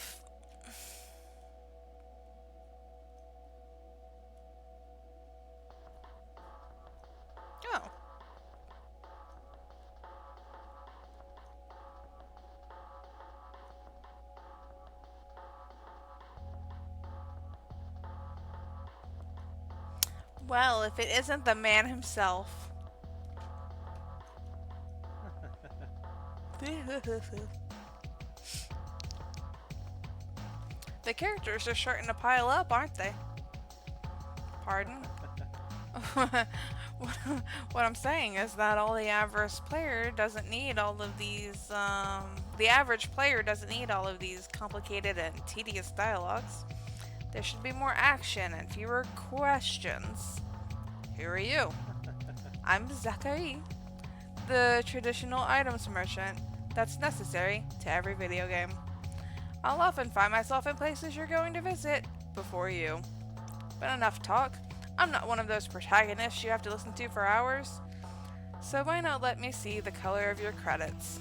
Oh. Well, if it isn't the man himself. The characters are starting to pile up, aren't they? Pardon? What I'm saying is that the average player doesn't need all of these, the average player doesn't need all of these complicated and tedious dialogues. There should be more action and fewer questions. Who are you? I'm Zachary, the traditional items merchant that's necessary to every video game. I'll often find myself in places you're going to visit before you. But enough talk. I'm not one of those protagonists you have to listen to for hours. So why not let me see the color of your credits?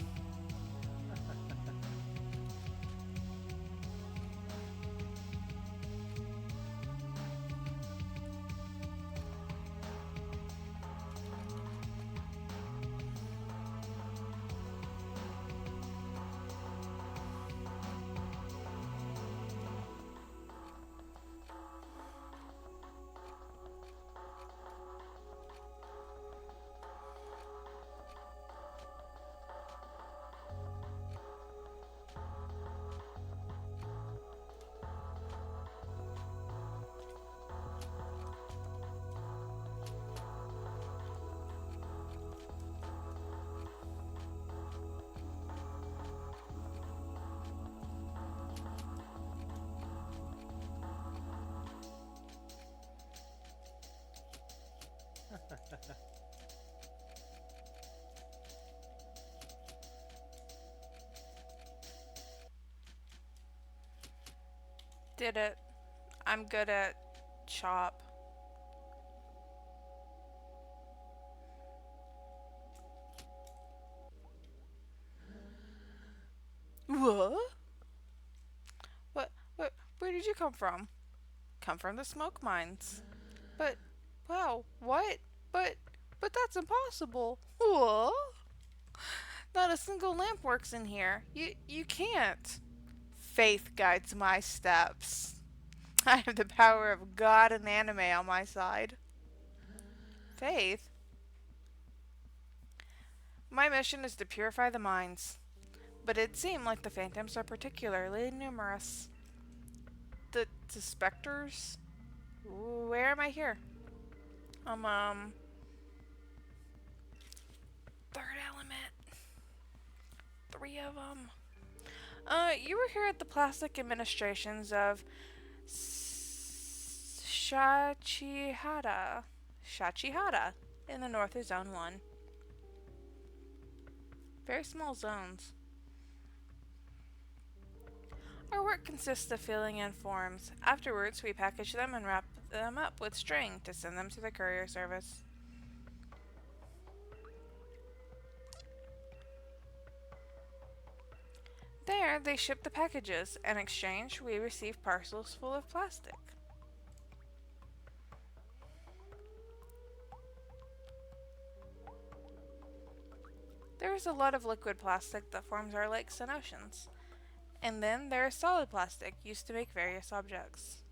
Did it. I'm good at chop. What? Where did you come from? Come from the smoke mines. But, wow, what? But, but that's impossible. What? Not a single lamp works in here. You can't. Faith guides my steps. I have the power of God and anime on my side. Faith? My mission is to purify the mines. But it seemed like the phantoms are particularly numerous. The specters? Where am I here? Third element. 3 of them. You were here at the plastic administrations of Shachihara in the north of Zone 1. Very small zones. Our work consists of filling in forms. Afterwards, we package them and wrap them up with string to send them to the courier service. There, they ship the packages. In exchange, we receive parcels full of plastic. There is a lot of liquid plastic that forms our lakes and oceans. And then there is solid plastic, used to make various objects.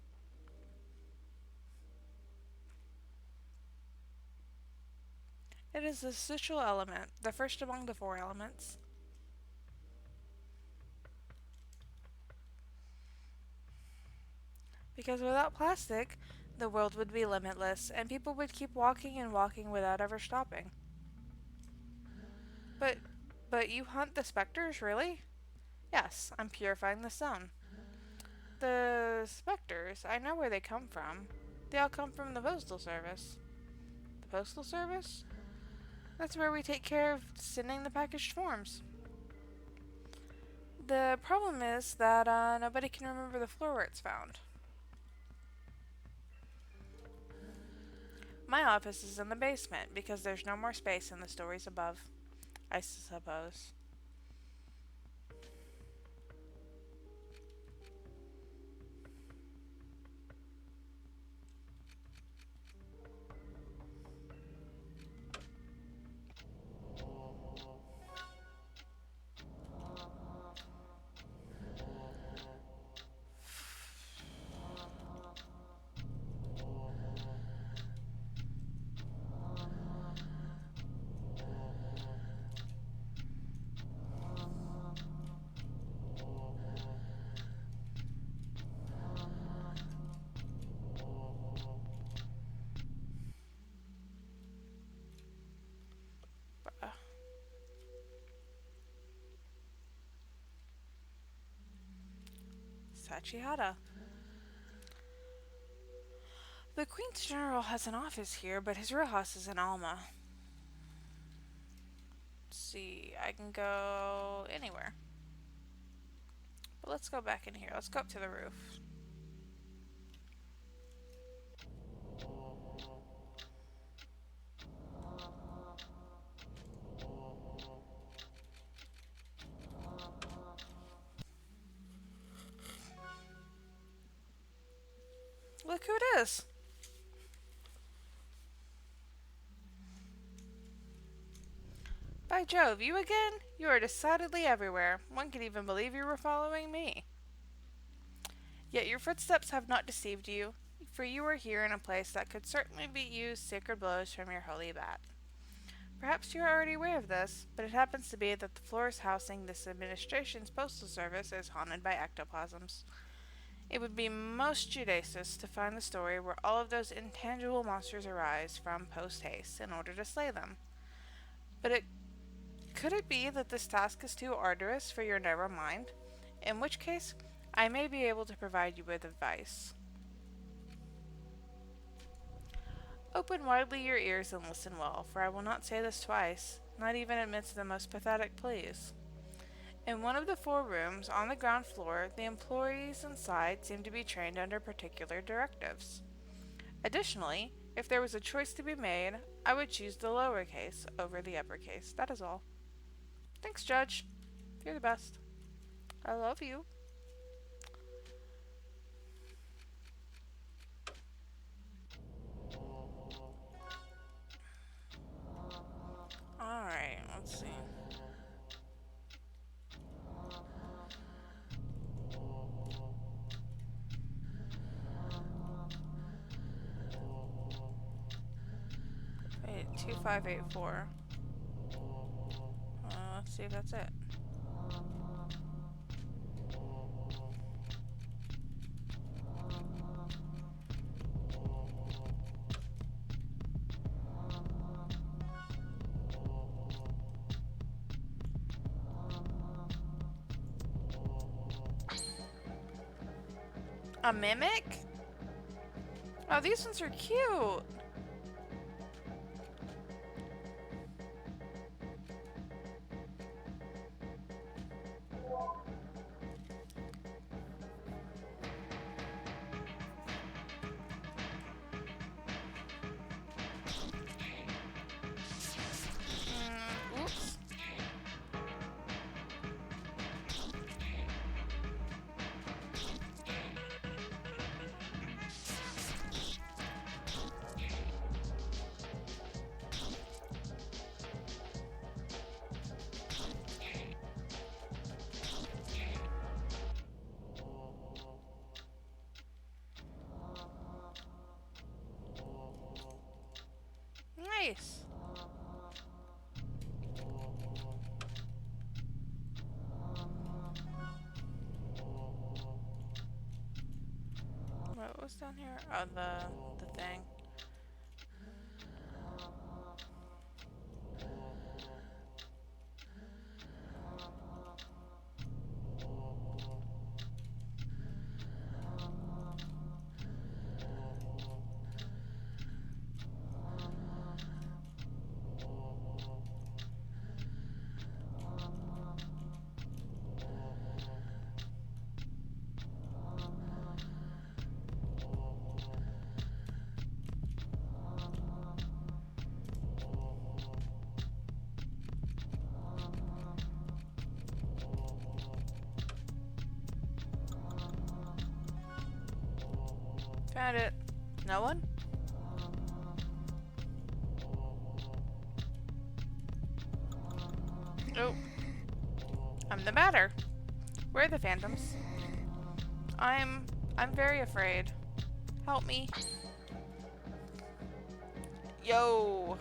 It is the essential element, the first among the 4 elements. Because without plastic, the world would be limitless, and people would keep walking and walking without ever stopping. But you hunt the specters, really? Yes, I'm purifying the zone. The specters, I know where they come from. They all come from the Postal Service. The Postal Service? That's where we take care of sending the packaged forms. The problem is that nobody can remember the floor where it's found. My office is in the basement because there's no more space in the stories above, I suppose. Thought she had a. The Queen's General has an office here, but his real house is in Alma. Let's see, I can go anywhere. But let's go back in here. Let's go up to the roof. Look who it is. By Jove, you again? You are decidedly everywhere. One could even believe you were following me. Yet your footsteps have not deceived you, for you are here in a place that could certainly beat you sacred blows from your holy bat. Perhaps you are already aware of this, but it happens to be that the floors housing this administration's postal service is haunted by ectoplasms. It would be most judicious to find the story where all of those intangible monsters arise from post-haste in order to slay them. But could it be that this task is too arduous for your narrow mind? In which case, I may be able to provide you with advice. Open widely your ears and listen well, for I will not say this twice, not even amidst the most pathetic pleas. In one of the 4 rooms on the ground floor, the employees inside seem to be trained under particular directives. Additionally, if there was a choice to be made, I would choose the lowercase over the uppercase. That is all. Thanks, Judge. You're the best. I love you. Alright, let's see. Wait, 2584. Let's see if that's it. A mimic? Oh, these ones are cute. Oops. Nice. What was down here? Oh, the thing. Found it. No one? Oh. I'm the matter. Where are the phantoms? I'm very afraid. Help me. Yo.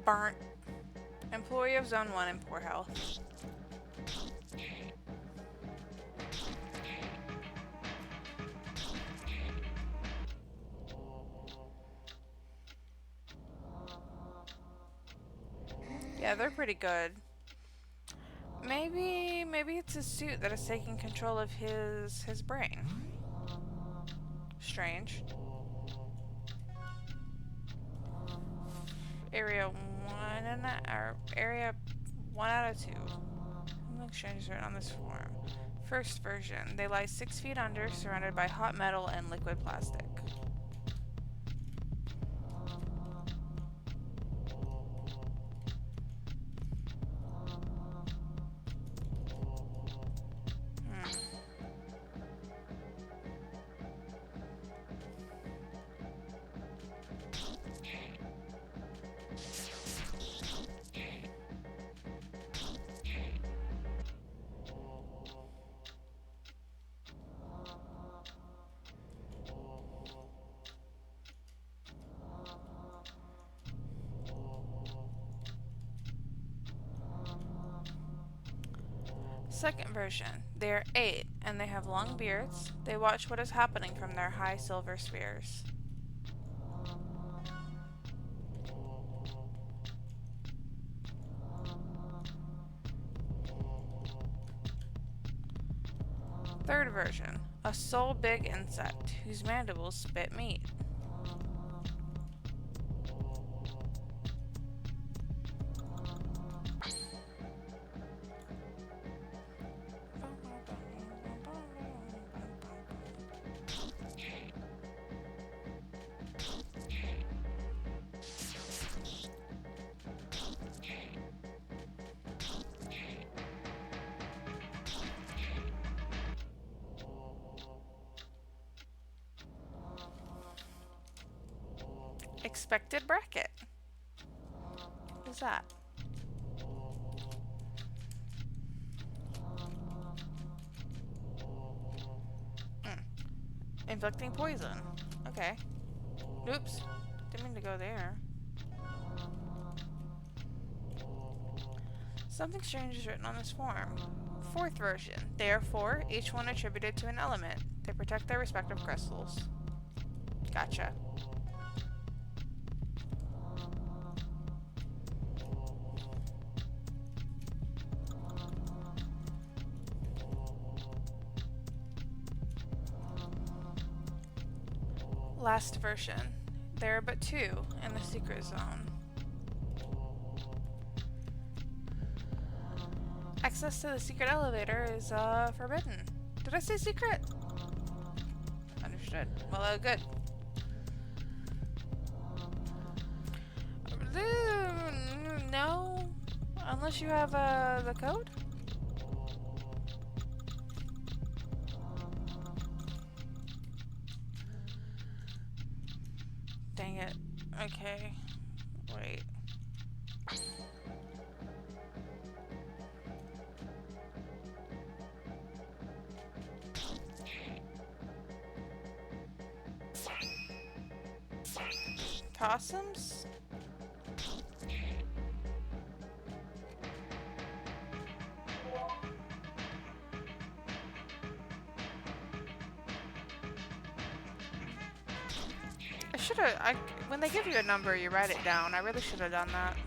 Burnt. Employee of Zone 1 in poor health. Yeah, they're pretty good. Maybe it's his suit that is taking control of his brain. Strange. Area 1 out of 2. Something strange is written on this form. First version. They lie 6 feet under, surrounded by hot metal and liquid plastic. Second version. They are 8, and they have long beards. They watch what is happening from their high silver spheres. Third version. A soul big insect, whose mandibles spit meat. Expected bracket. What is that? Inflicting poison. Okay. Oops. Didn't mean to go there. Something strange is written on this form. Fourth version. They are 4, each one attributed to an element. They protect their respective crystals. Gotcha. Last version. There are but 2 in the secret zone. Access to the secret elevator is forbidden. Did I say secret? Understood. Well, good. No, unless you have the code. Dang it. Okay. Wait. Possums? I should have. When they give you a number, you write it down. I really should have done that.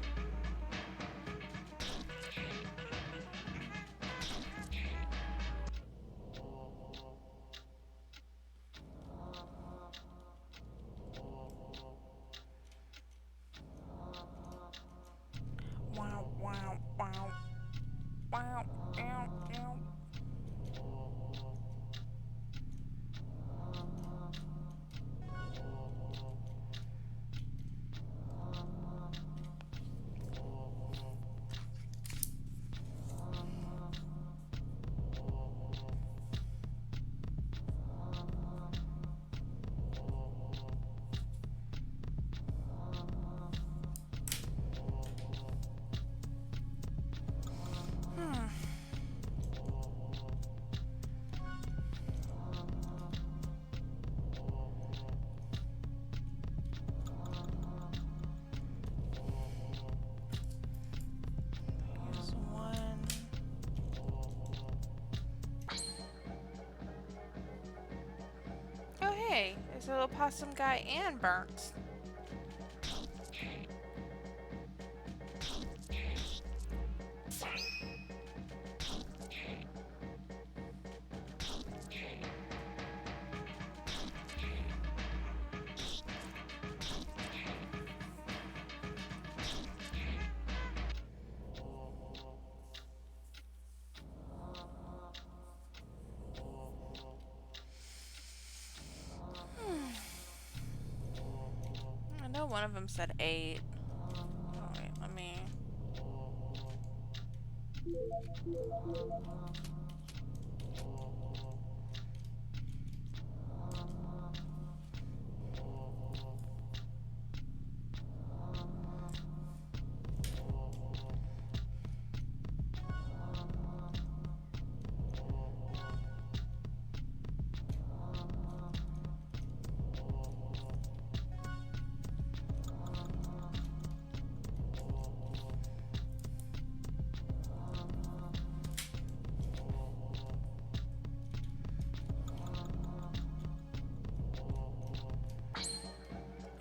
Wow, wow, wow. Wow, ow, ow. Here's one. Oh hey, there's a little possum guy and Burnt. I know one of them said 8. Oh, wait, let me...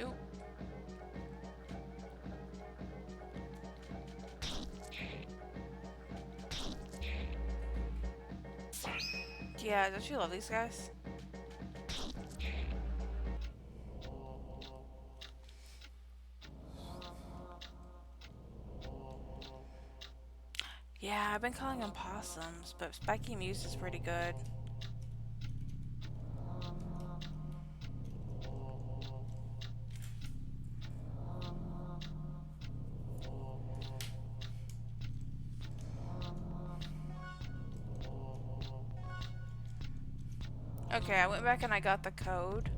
Oop. Yeah, don't you love these guys? Yeah, I've been calling them possums, but Spiky Muse is pretty good. Okay, I went back and I got the code.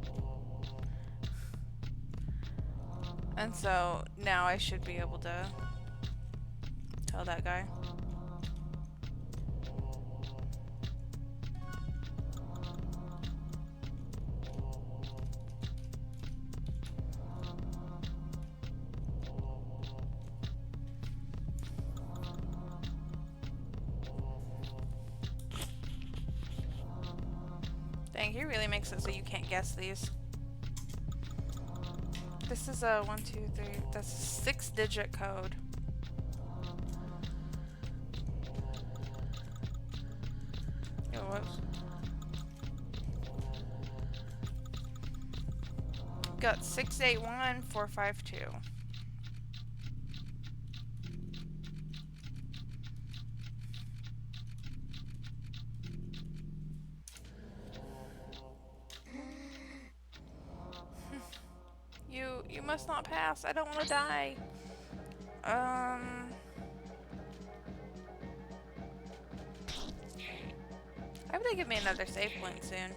And so now I should be able to tell that guy. Dang, he really makes it so you can't guess these. This is a 1, 2, 3, that's a 6-digit code. Oh, whoops. Got 681452. You must not pass. I don't want to die. I hope they give me another save point soon.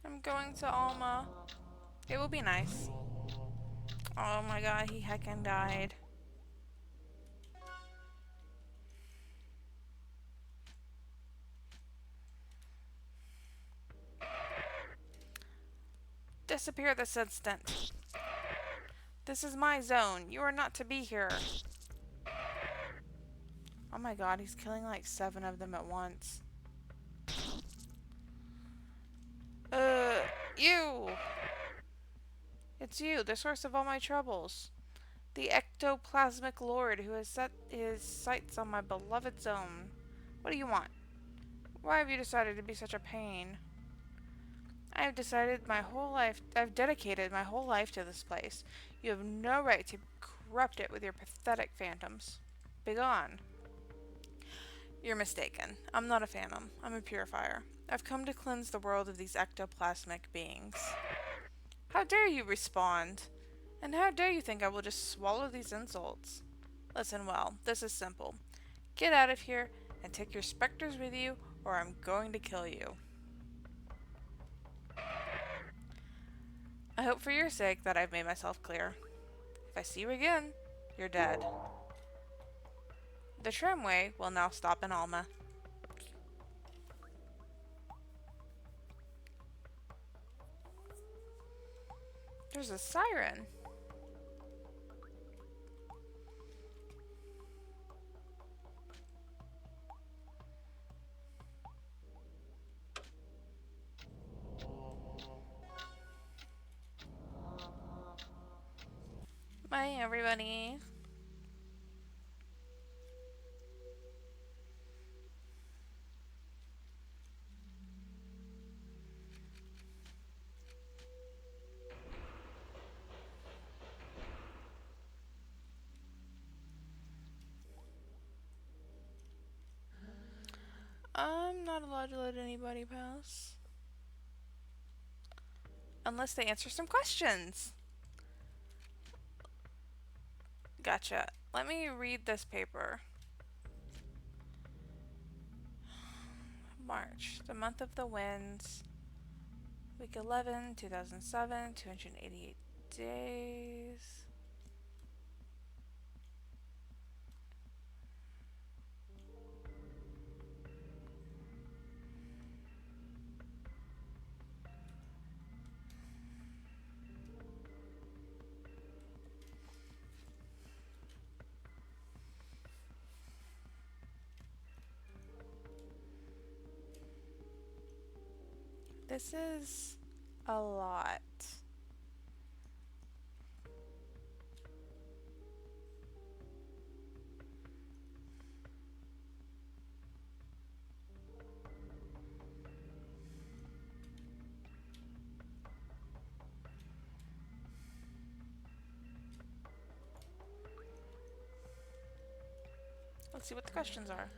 I'm going to Alma. It will be nice. Oh my god, he heckin' died. Disappear this instant. This is my zone. You are not to be here. Oh my god, he's killing like 7 of them at once. You! It's you, the source of all my troubles. The ectoplasmic lord who has set his sights on my beloved zone. What do you want? Why have you decided to be such a pain? I've dedicated my whole life to this place. You have no right to corrupt it with your pathetic phantoms. Begone. You're mistaken. I'm not a phantom. I'm a purifier. I've come to cleanse the world of these ectoplasmic beings. How dare you respond? And how dare you think I will just swallow these insults? Listen well, this is simple. Get out of here and take your specters with you, or I'm going to kill you. I hope for your sake that I've made myself clear. If I see you again, you're dead. The tramway will now stop in Alma. There's a siren. Hi, everybody. I'm not allowed to let anybody pass. Unless they answer some questions. Gotcha. Let me read this paper. March, the month of the winds. Week 11, 2007, 288 days. This is a lot. Let's see what the questions are.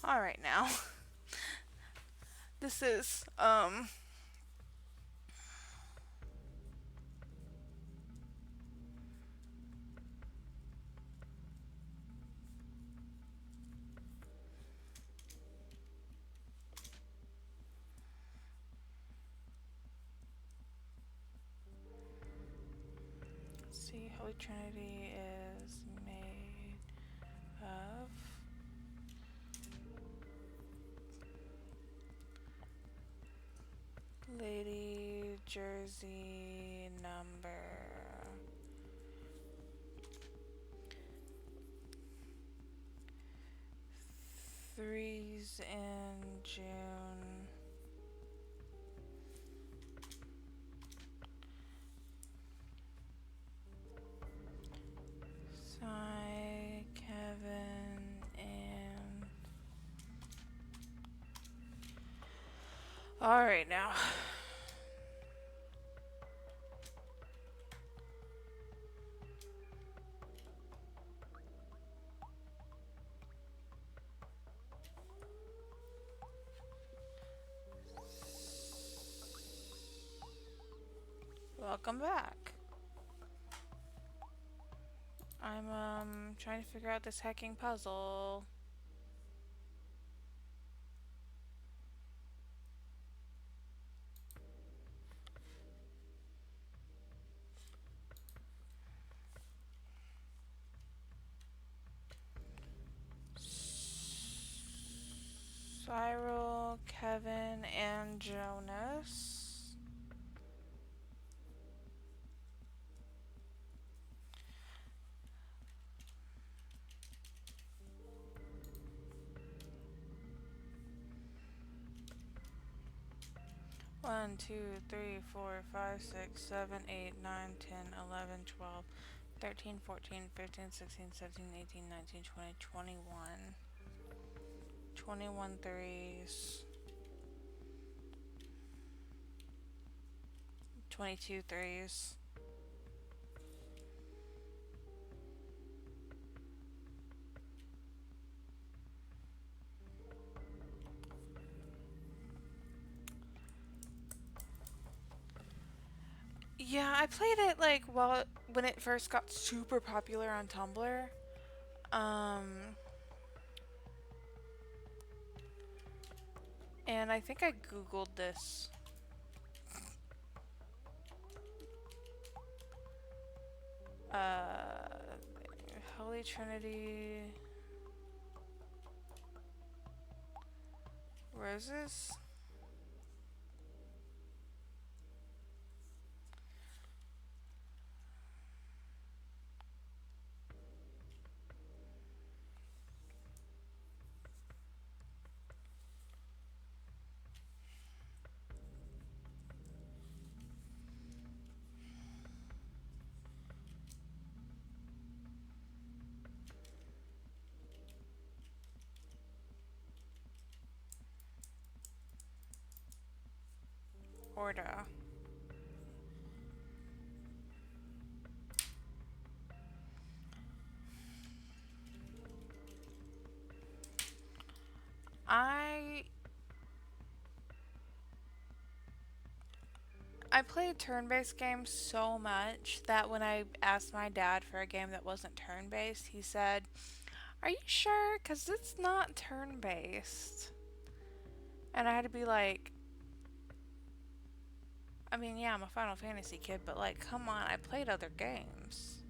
Alright now. This is, let's see, Holy Trinity is made of Lady Jersey number 3's in June. Cy, Kevin, and... Alright now. Welcome back. I'm trying to figure out this hacking puzzle. Cyril, Kevin, and Jonas. One, 2, 3, 4, 5, 6, 7, 8, 9, 10, 11, 12, 13, 14, 15, 16, 17, 18, 19, 20, 21. 21 threes. 22 threes. Yeah, I played it like when it first got super popular on Tumblr. And I think I googled this. Holy Holy Trinity. Where is this? Order. I played turn-based games so much that when I asked my dad for a game that wasn't turn-based, he said, "Are you sure? 'Cause it's not turn-based." And I had to be like, I mean, yeah, I'm a Final Fantasy kid, but like, come on, I played other games.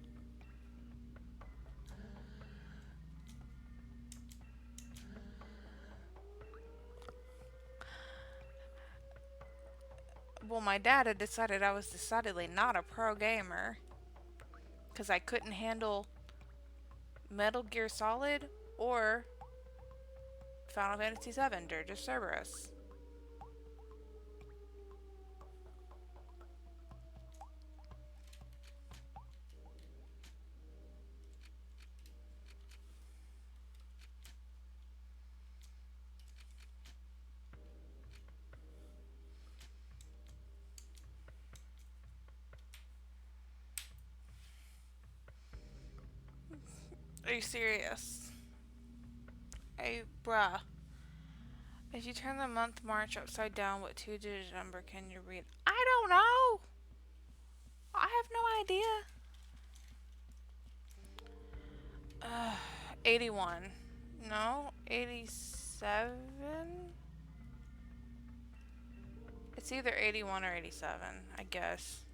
Well, my dad had decided I was decidedly not a pro gamer because I couldn't handle Metal Gear Solid or Final Fantasy VII Dirge of Cerberus. Are you serious? Hey, bruh. If you turn the month March upside down, what two-digit number can you read? I don't know! I have no idea. 81. No, 87? It's either 81 or 87, I guess.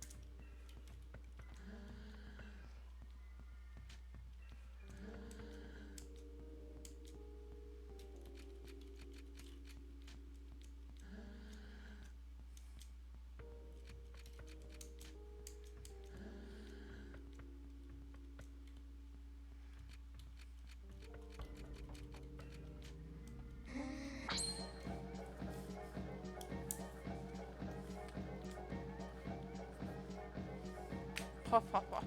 Ha ha ha.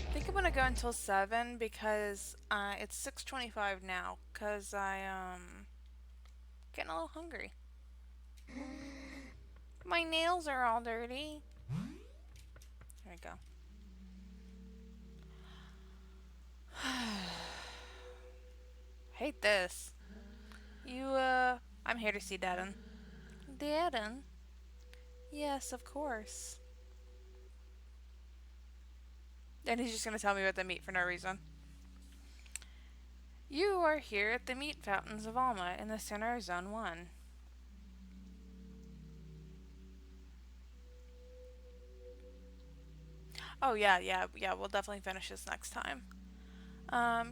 I think I'm gonna go until 7 because it's 6:25 now. Cause getting a little hungry. My nails are all dirty. There we go. Hate this. I'm here to see Dadden. Dadden? Yes, of course. And he's just gonna tell me about the meat for no reason. You are here at the meat fountains of Alma in the center of Zone 1. Oh, yeah, we'll definitely finish this next time.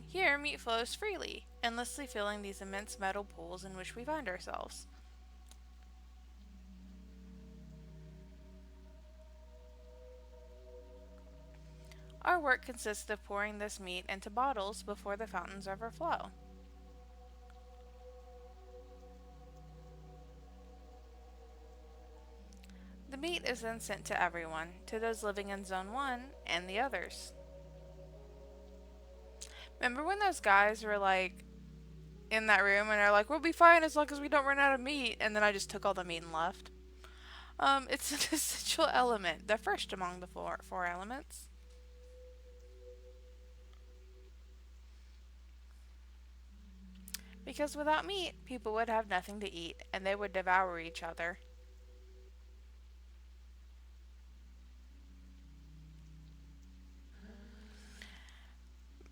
Here, meat flows freely, endlessly filling these immense metal pools in which we find ourselves. Our work consists of pouring this meat into bottles before the fountains overflow. The meat is then sent to everyone, to those living in Zone 1 and the others. Remember when those guys were like in that room and are like, we'll be fine as long as we don't run out of meat, and then I just took all the meat and left? It's an essential element, the first among the four elements. Because without meat, people would have nothing to eat, and they would devour each other.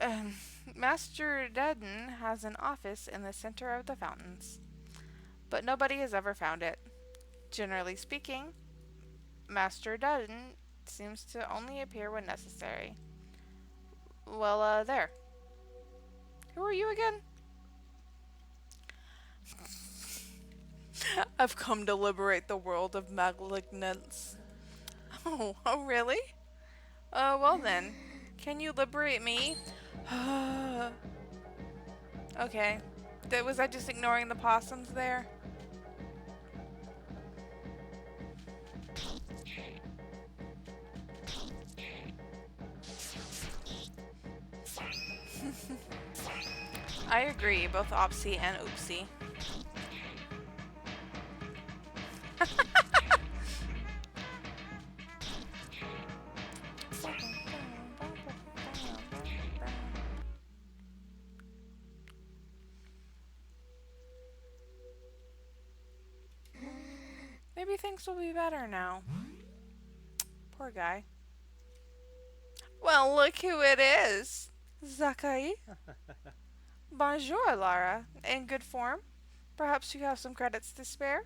Um, Master Dudden has an office in the center of the fountains, but nobody has ever found it. Generally speaking, Master Dudden seems to only appear when necessary. Well, there. Who are you again? I've come to liberate the world of malignance. Oh, really? Well then. Can you liberate me? Okay. Was I just ignoring the possums there? I agree, both Opsy and Oopsie. Maybe things will be better now. Poor guy. Well, look who it is. Zakai. Bonjour, Lara. In good form? Perhaps you have some credits to spare?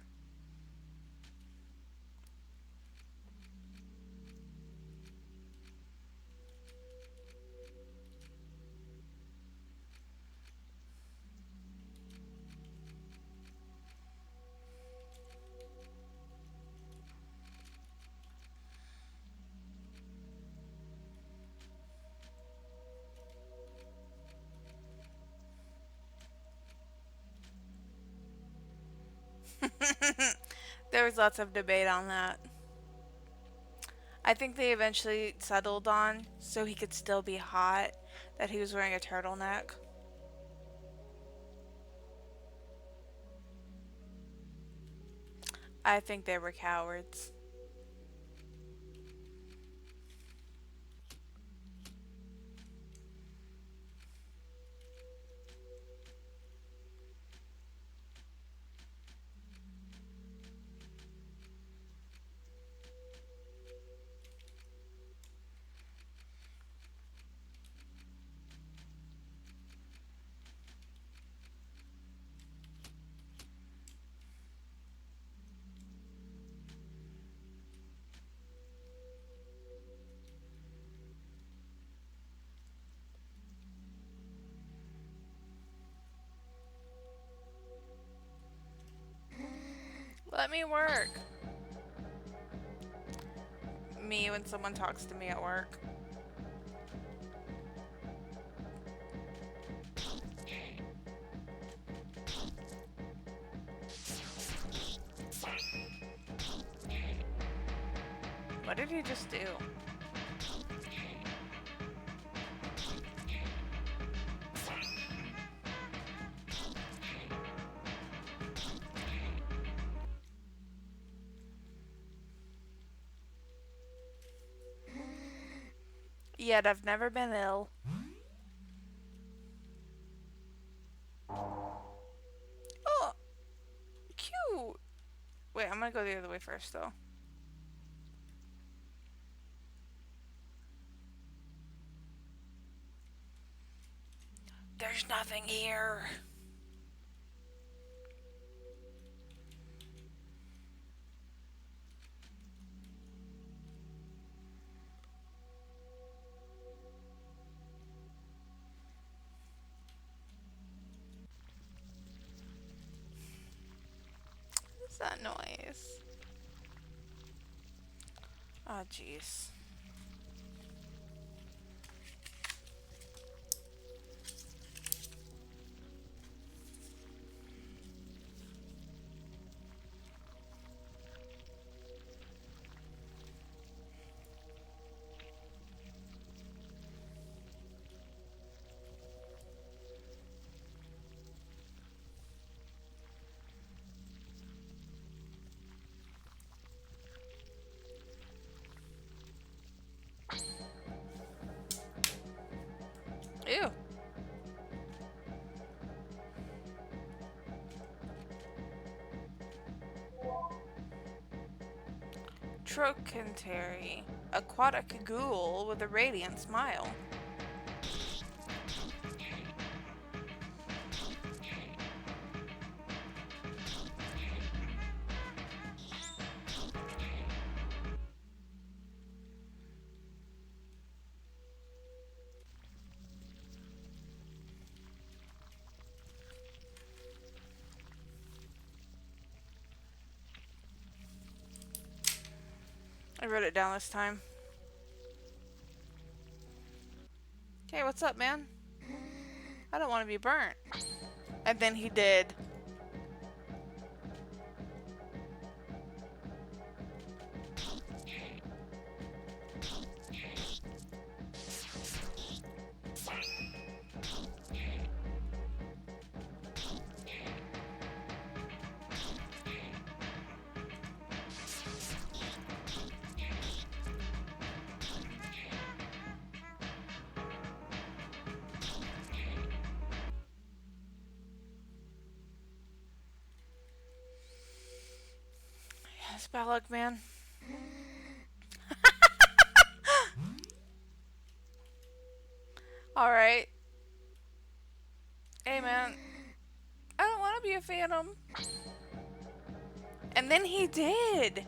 There was lots of debate on that. I think they eventually settled on, so he could still be hot, that he was wearing a turtleneck. I think they were cowards. Let me work. Me when someone talks to me at work. What did he just do? Yet I've never been ill. Oh, cute. Wait, I'm gonna go the other way first, though. There's nothing here. What's that noise? Oh, jeez. Trocantary, aquatic ghoul with a radiant smile. I wrote it down this time. Hey, what's up, man? I don't want to be burnt. And then he did. Yes, bad luck, man. Alright. Hey, man. I don't want to be a phantom. And then he did.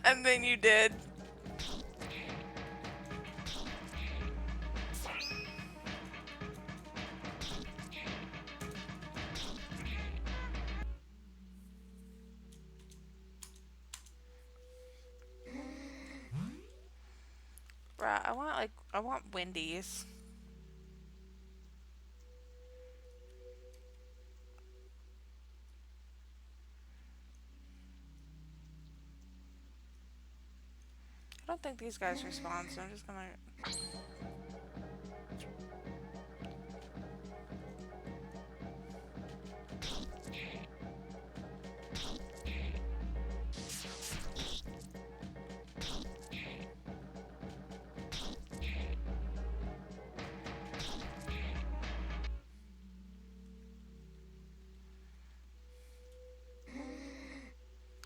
And then you did. Bruh, I want Wendy's. I don't think these guys respond, so I'm just gonna...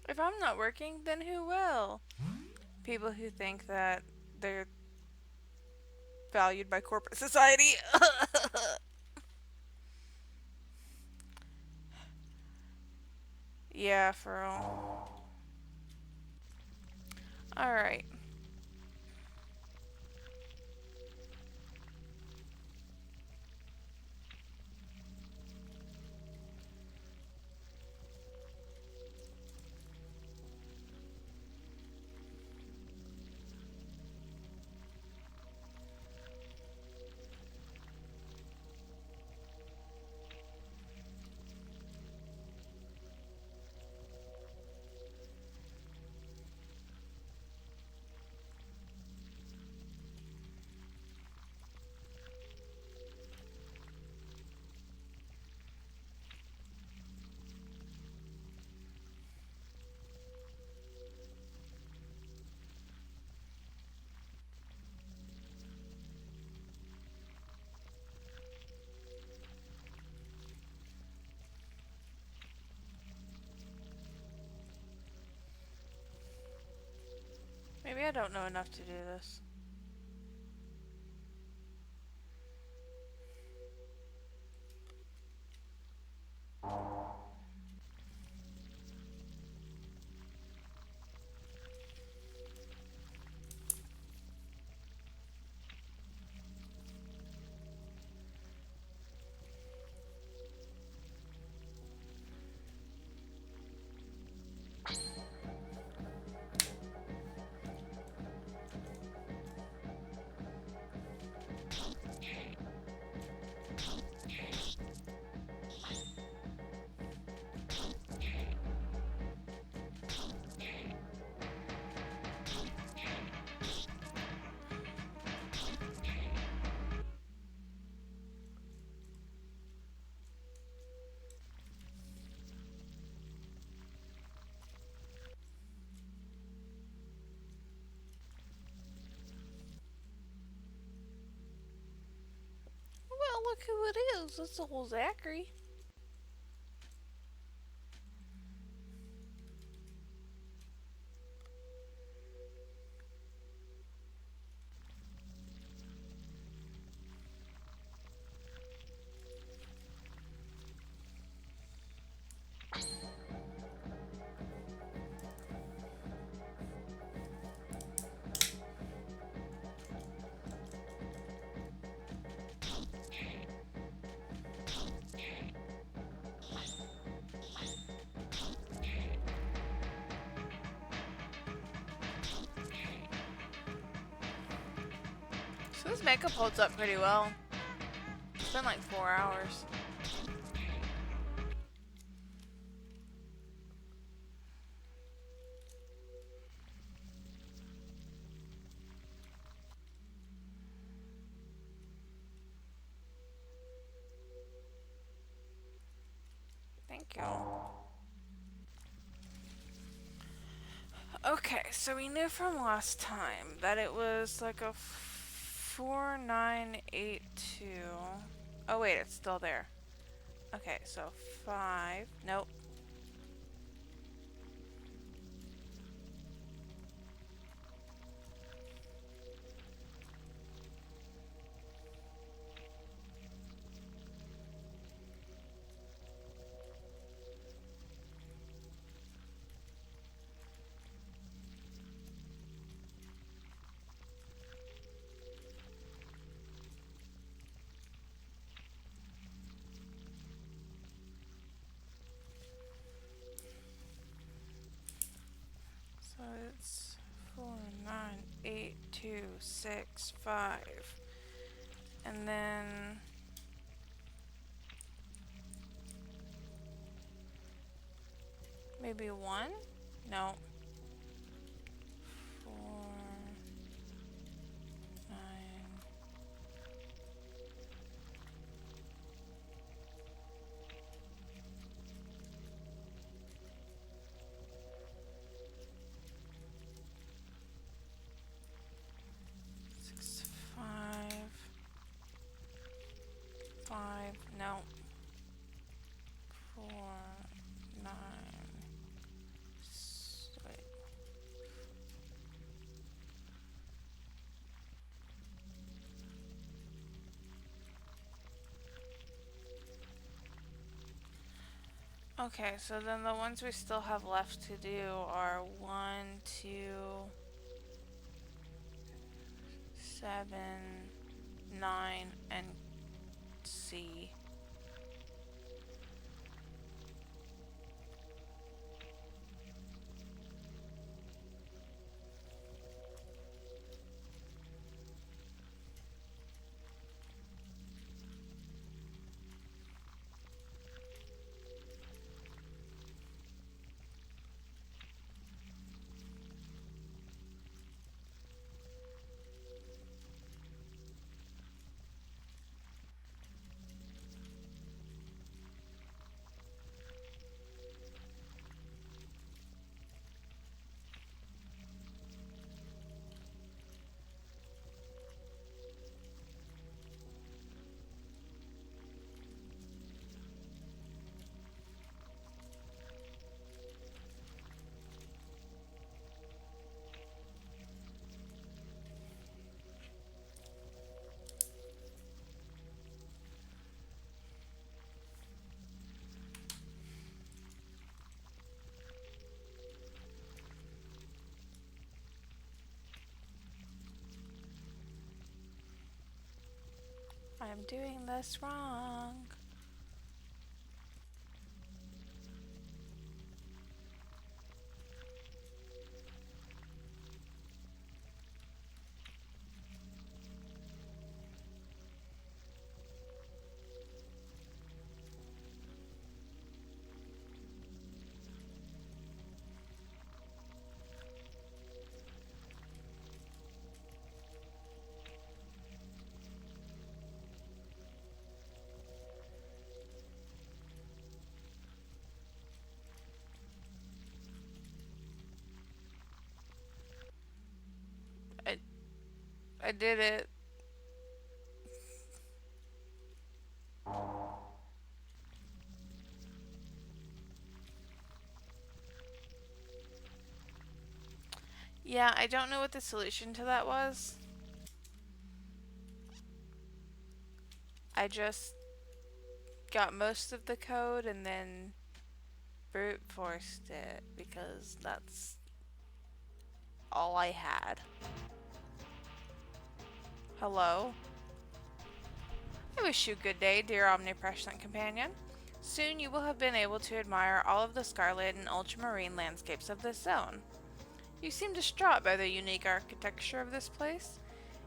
If I'm not working, then who will? People who think that they're valued by corporate society. Yeah, for real. Alright. Maybe I don't know enough to do this. look who it is. It's old Zachary. So this makeup holds up pretty well. It's been like 4 hours. Thank you. Okay, so we knew from last time that it was like a 4982. Oh wait, it's still there. Okay, so 5. Nope. So it's 498265. And then maybe 1? No. 4 9 6 5 5. No. 4 9 wait. Okay, so then the ones we still have left to do are 1, 2, 7, 9, and C. I'm doing this wrong. I did it. Yeah, I don't know what the solution to that was. I just got most of the code and then brute forced it because that's all I had. Hello? I wish you good day, dear omnipresent companion. Soon you will have been able to admire all of the scarlet and ultramarine landscapes of this zone. You seem distraught by the unique architecture of this place.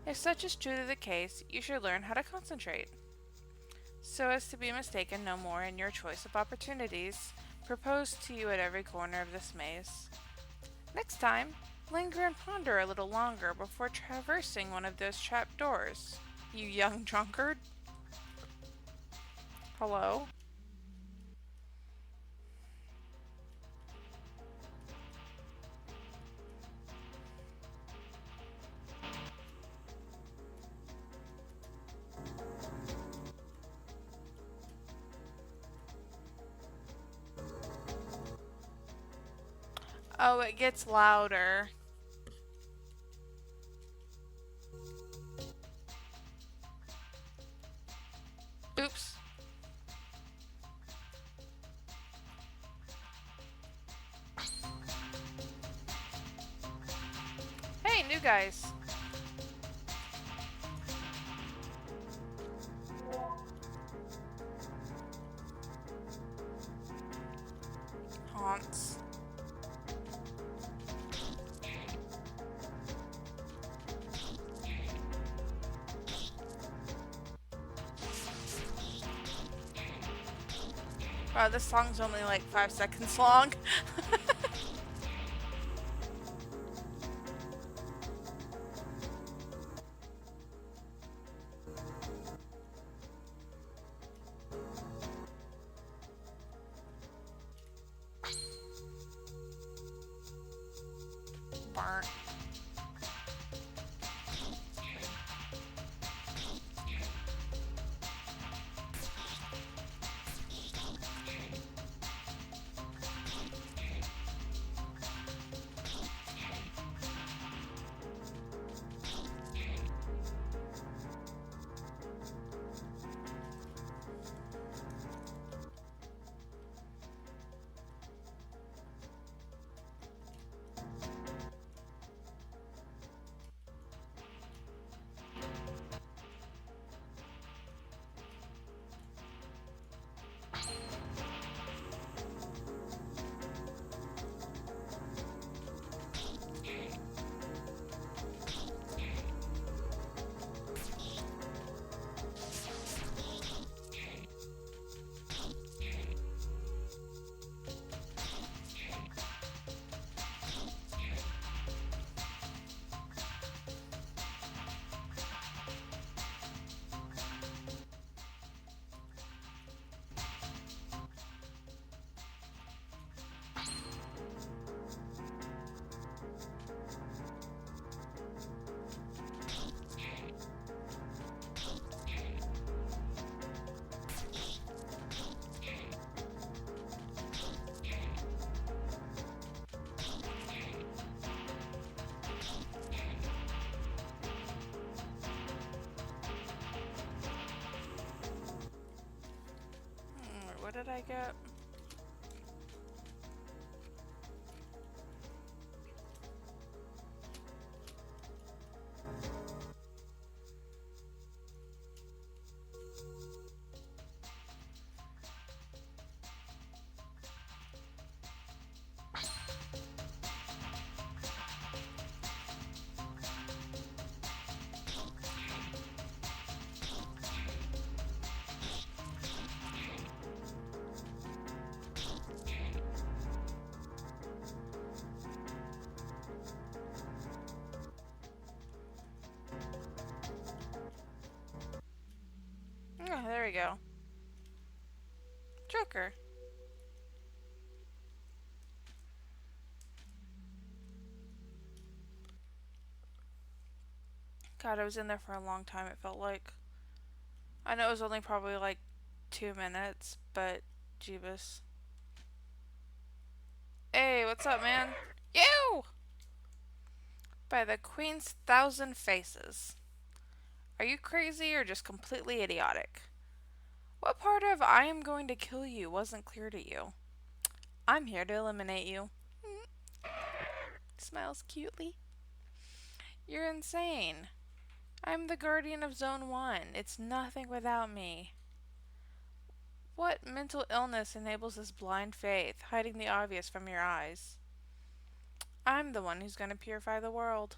If such is truly the case, you should learn how to concentrate, so as to be mistaken no more in your choice of opportunities proposed to you at every corner of this maze. Next time, linger and ponder a little longer before traversing one of those trap doors, you young drunkard. Hello? Oh, it gets louder. Oops. Hey, new guys. Haunts. Wow, this song's only like 5 seconds long. Burnt. What did I get? Oh, there we go. Joker. God, I was in there for a long time, it felt like. I know it was only probably like 2 minutes, but Jeebus. Hey, what's up, man? You! By the Queen's 1,000 faces. Are you crazy or just completely idiotic? What part of I am going to kill you wasn't clear to you? I'm here to eliminate you. Smiles cutely. You're insane. I'm the guardian of Zone 1. It's nothing without me. What mental illness enables this blind faith, hiding the obvious from your eyes? I'm the one who's going to purify the world.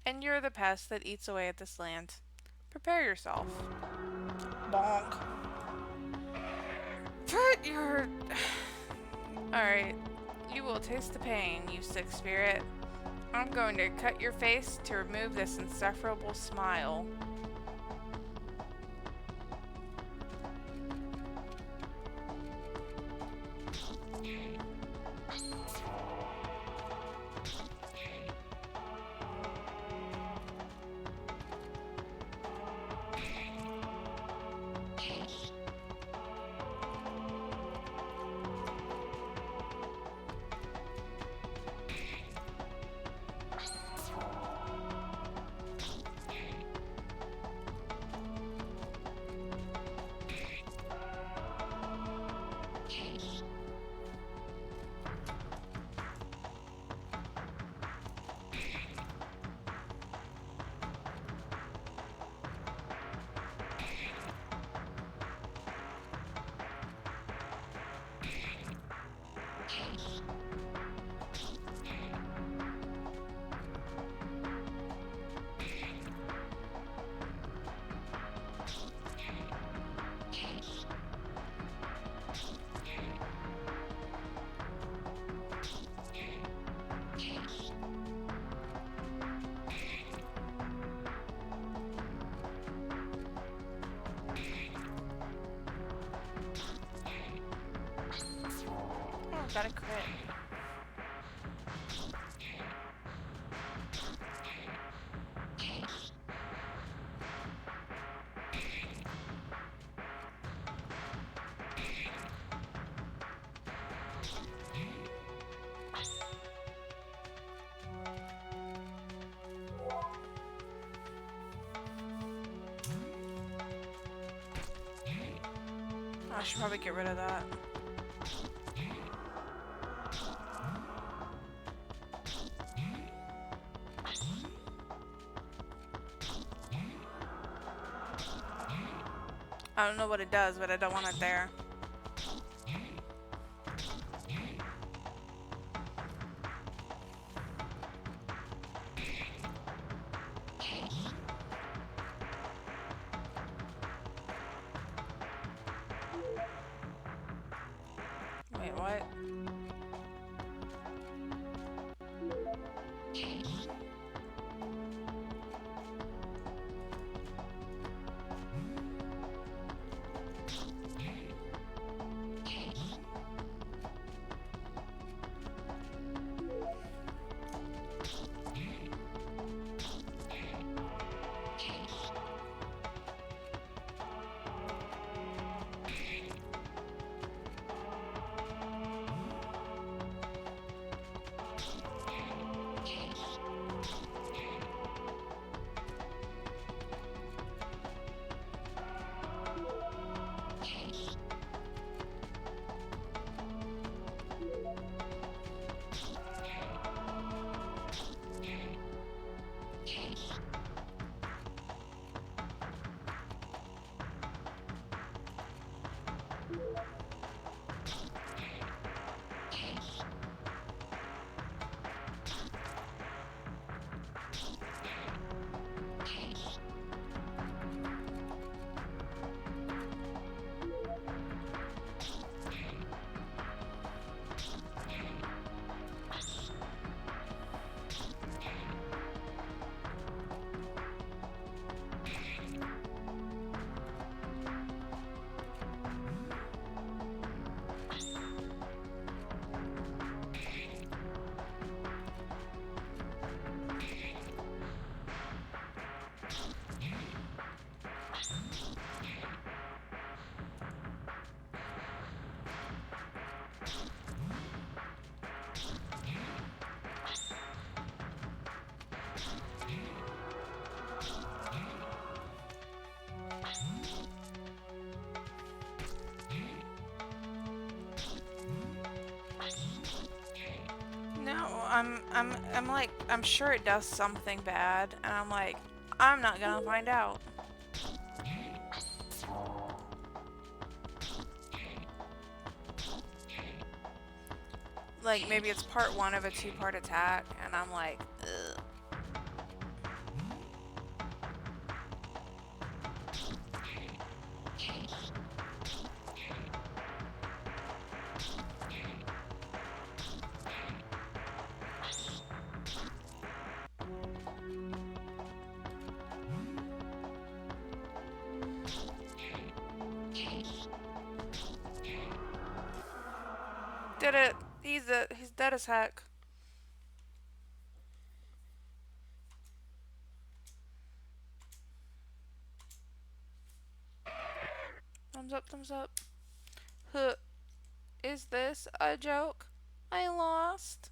And you're the pest that eats away at this land. Prepare yourself. Bonk. Put your... Alright. You will taste the pain, you sick spirit. I'm going to cut your face to remove this insufferable smile. Got a crit. I should probably get rid of that. I don't know what it does, but I don't want it there. Wait, what? I'm like, I'm sure it does something bad, and I'm like, I'm not gonna find out. Like, maybe it's part one of a two-part attack, and I'm like, ugh. Did it. He's dead as heck. Thumbs up, thumbs up. Huh. Is this a joke? I lost.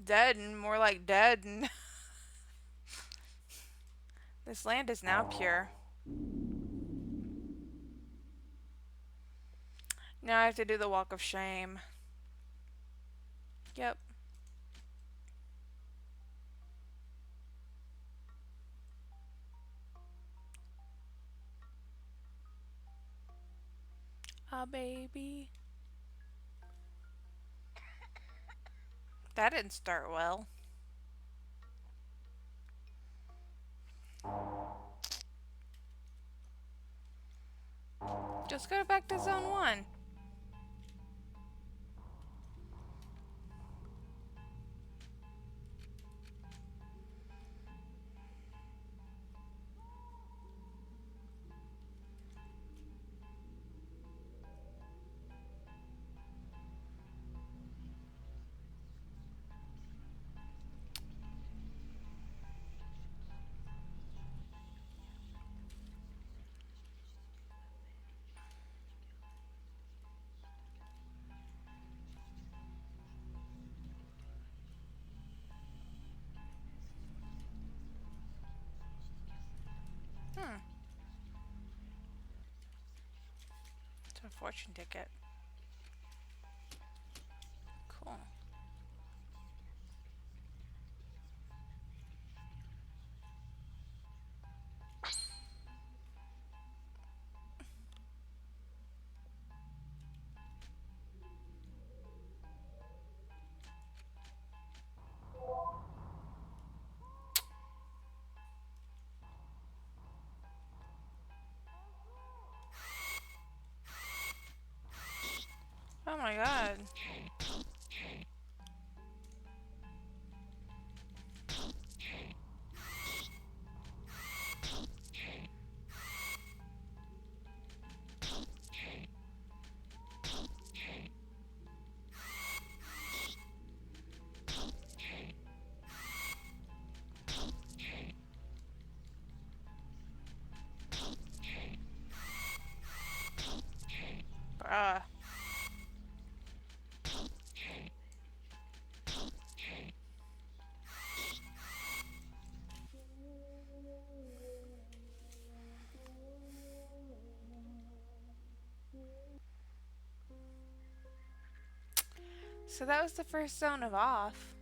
Dead and more like dead. And this land is now pure. Now I have to do the walk of shame. Yep. Ah, baby. That didn't start well. Just go back to zone 1. It's a fortune ticket. Cool. Oh my god. Bruh. So that was the first zone of off.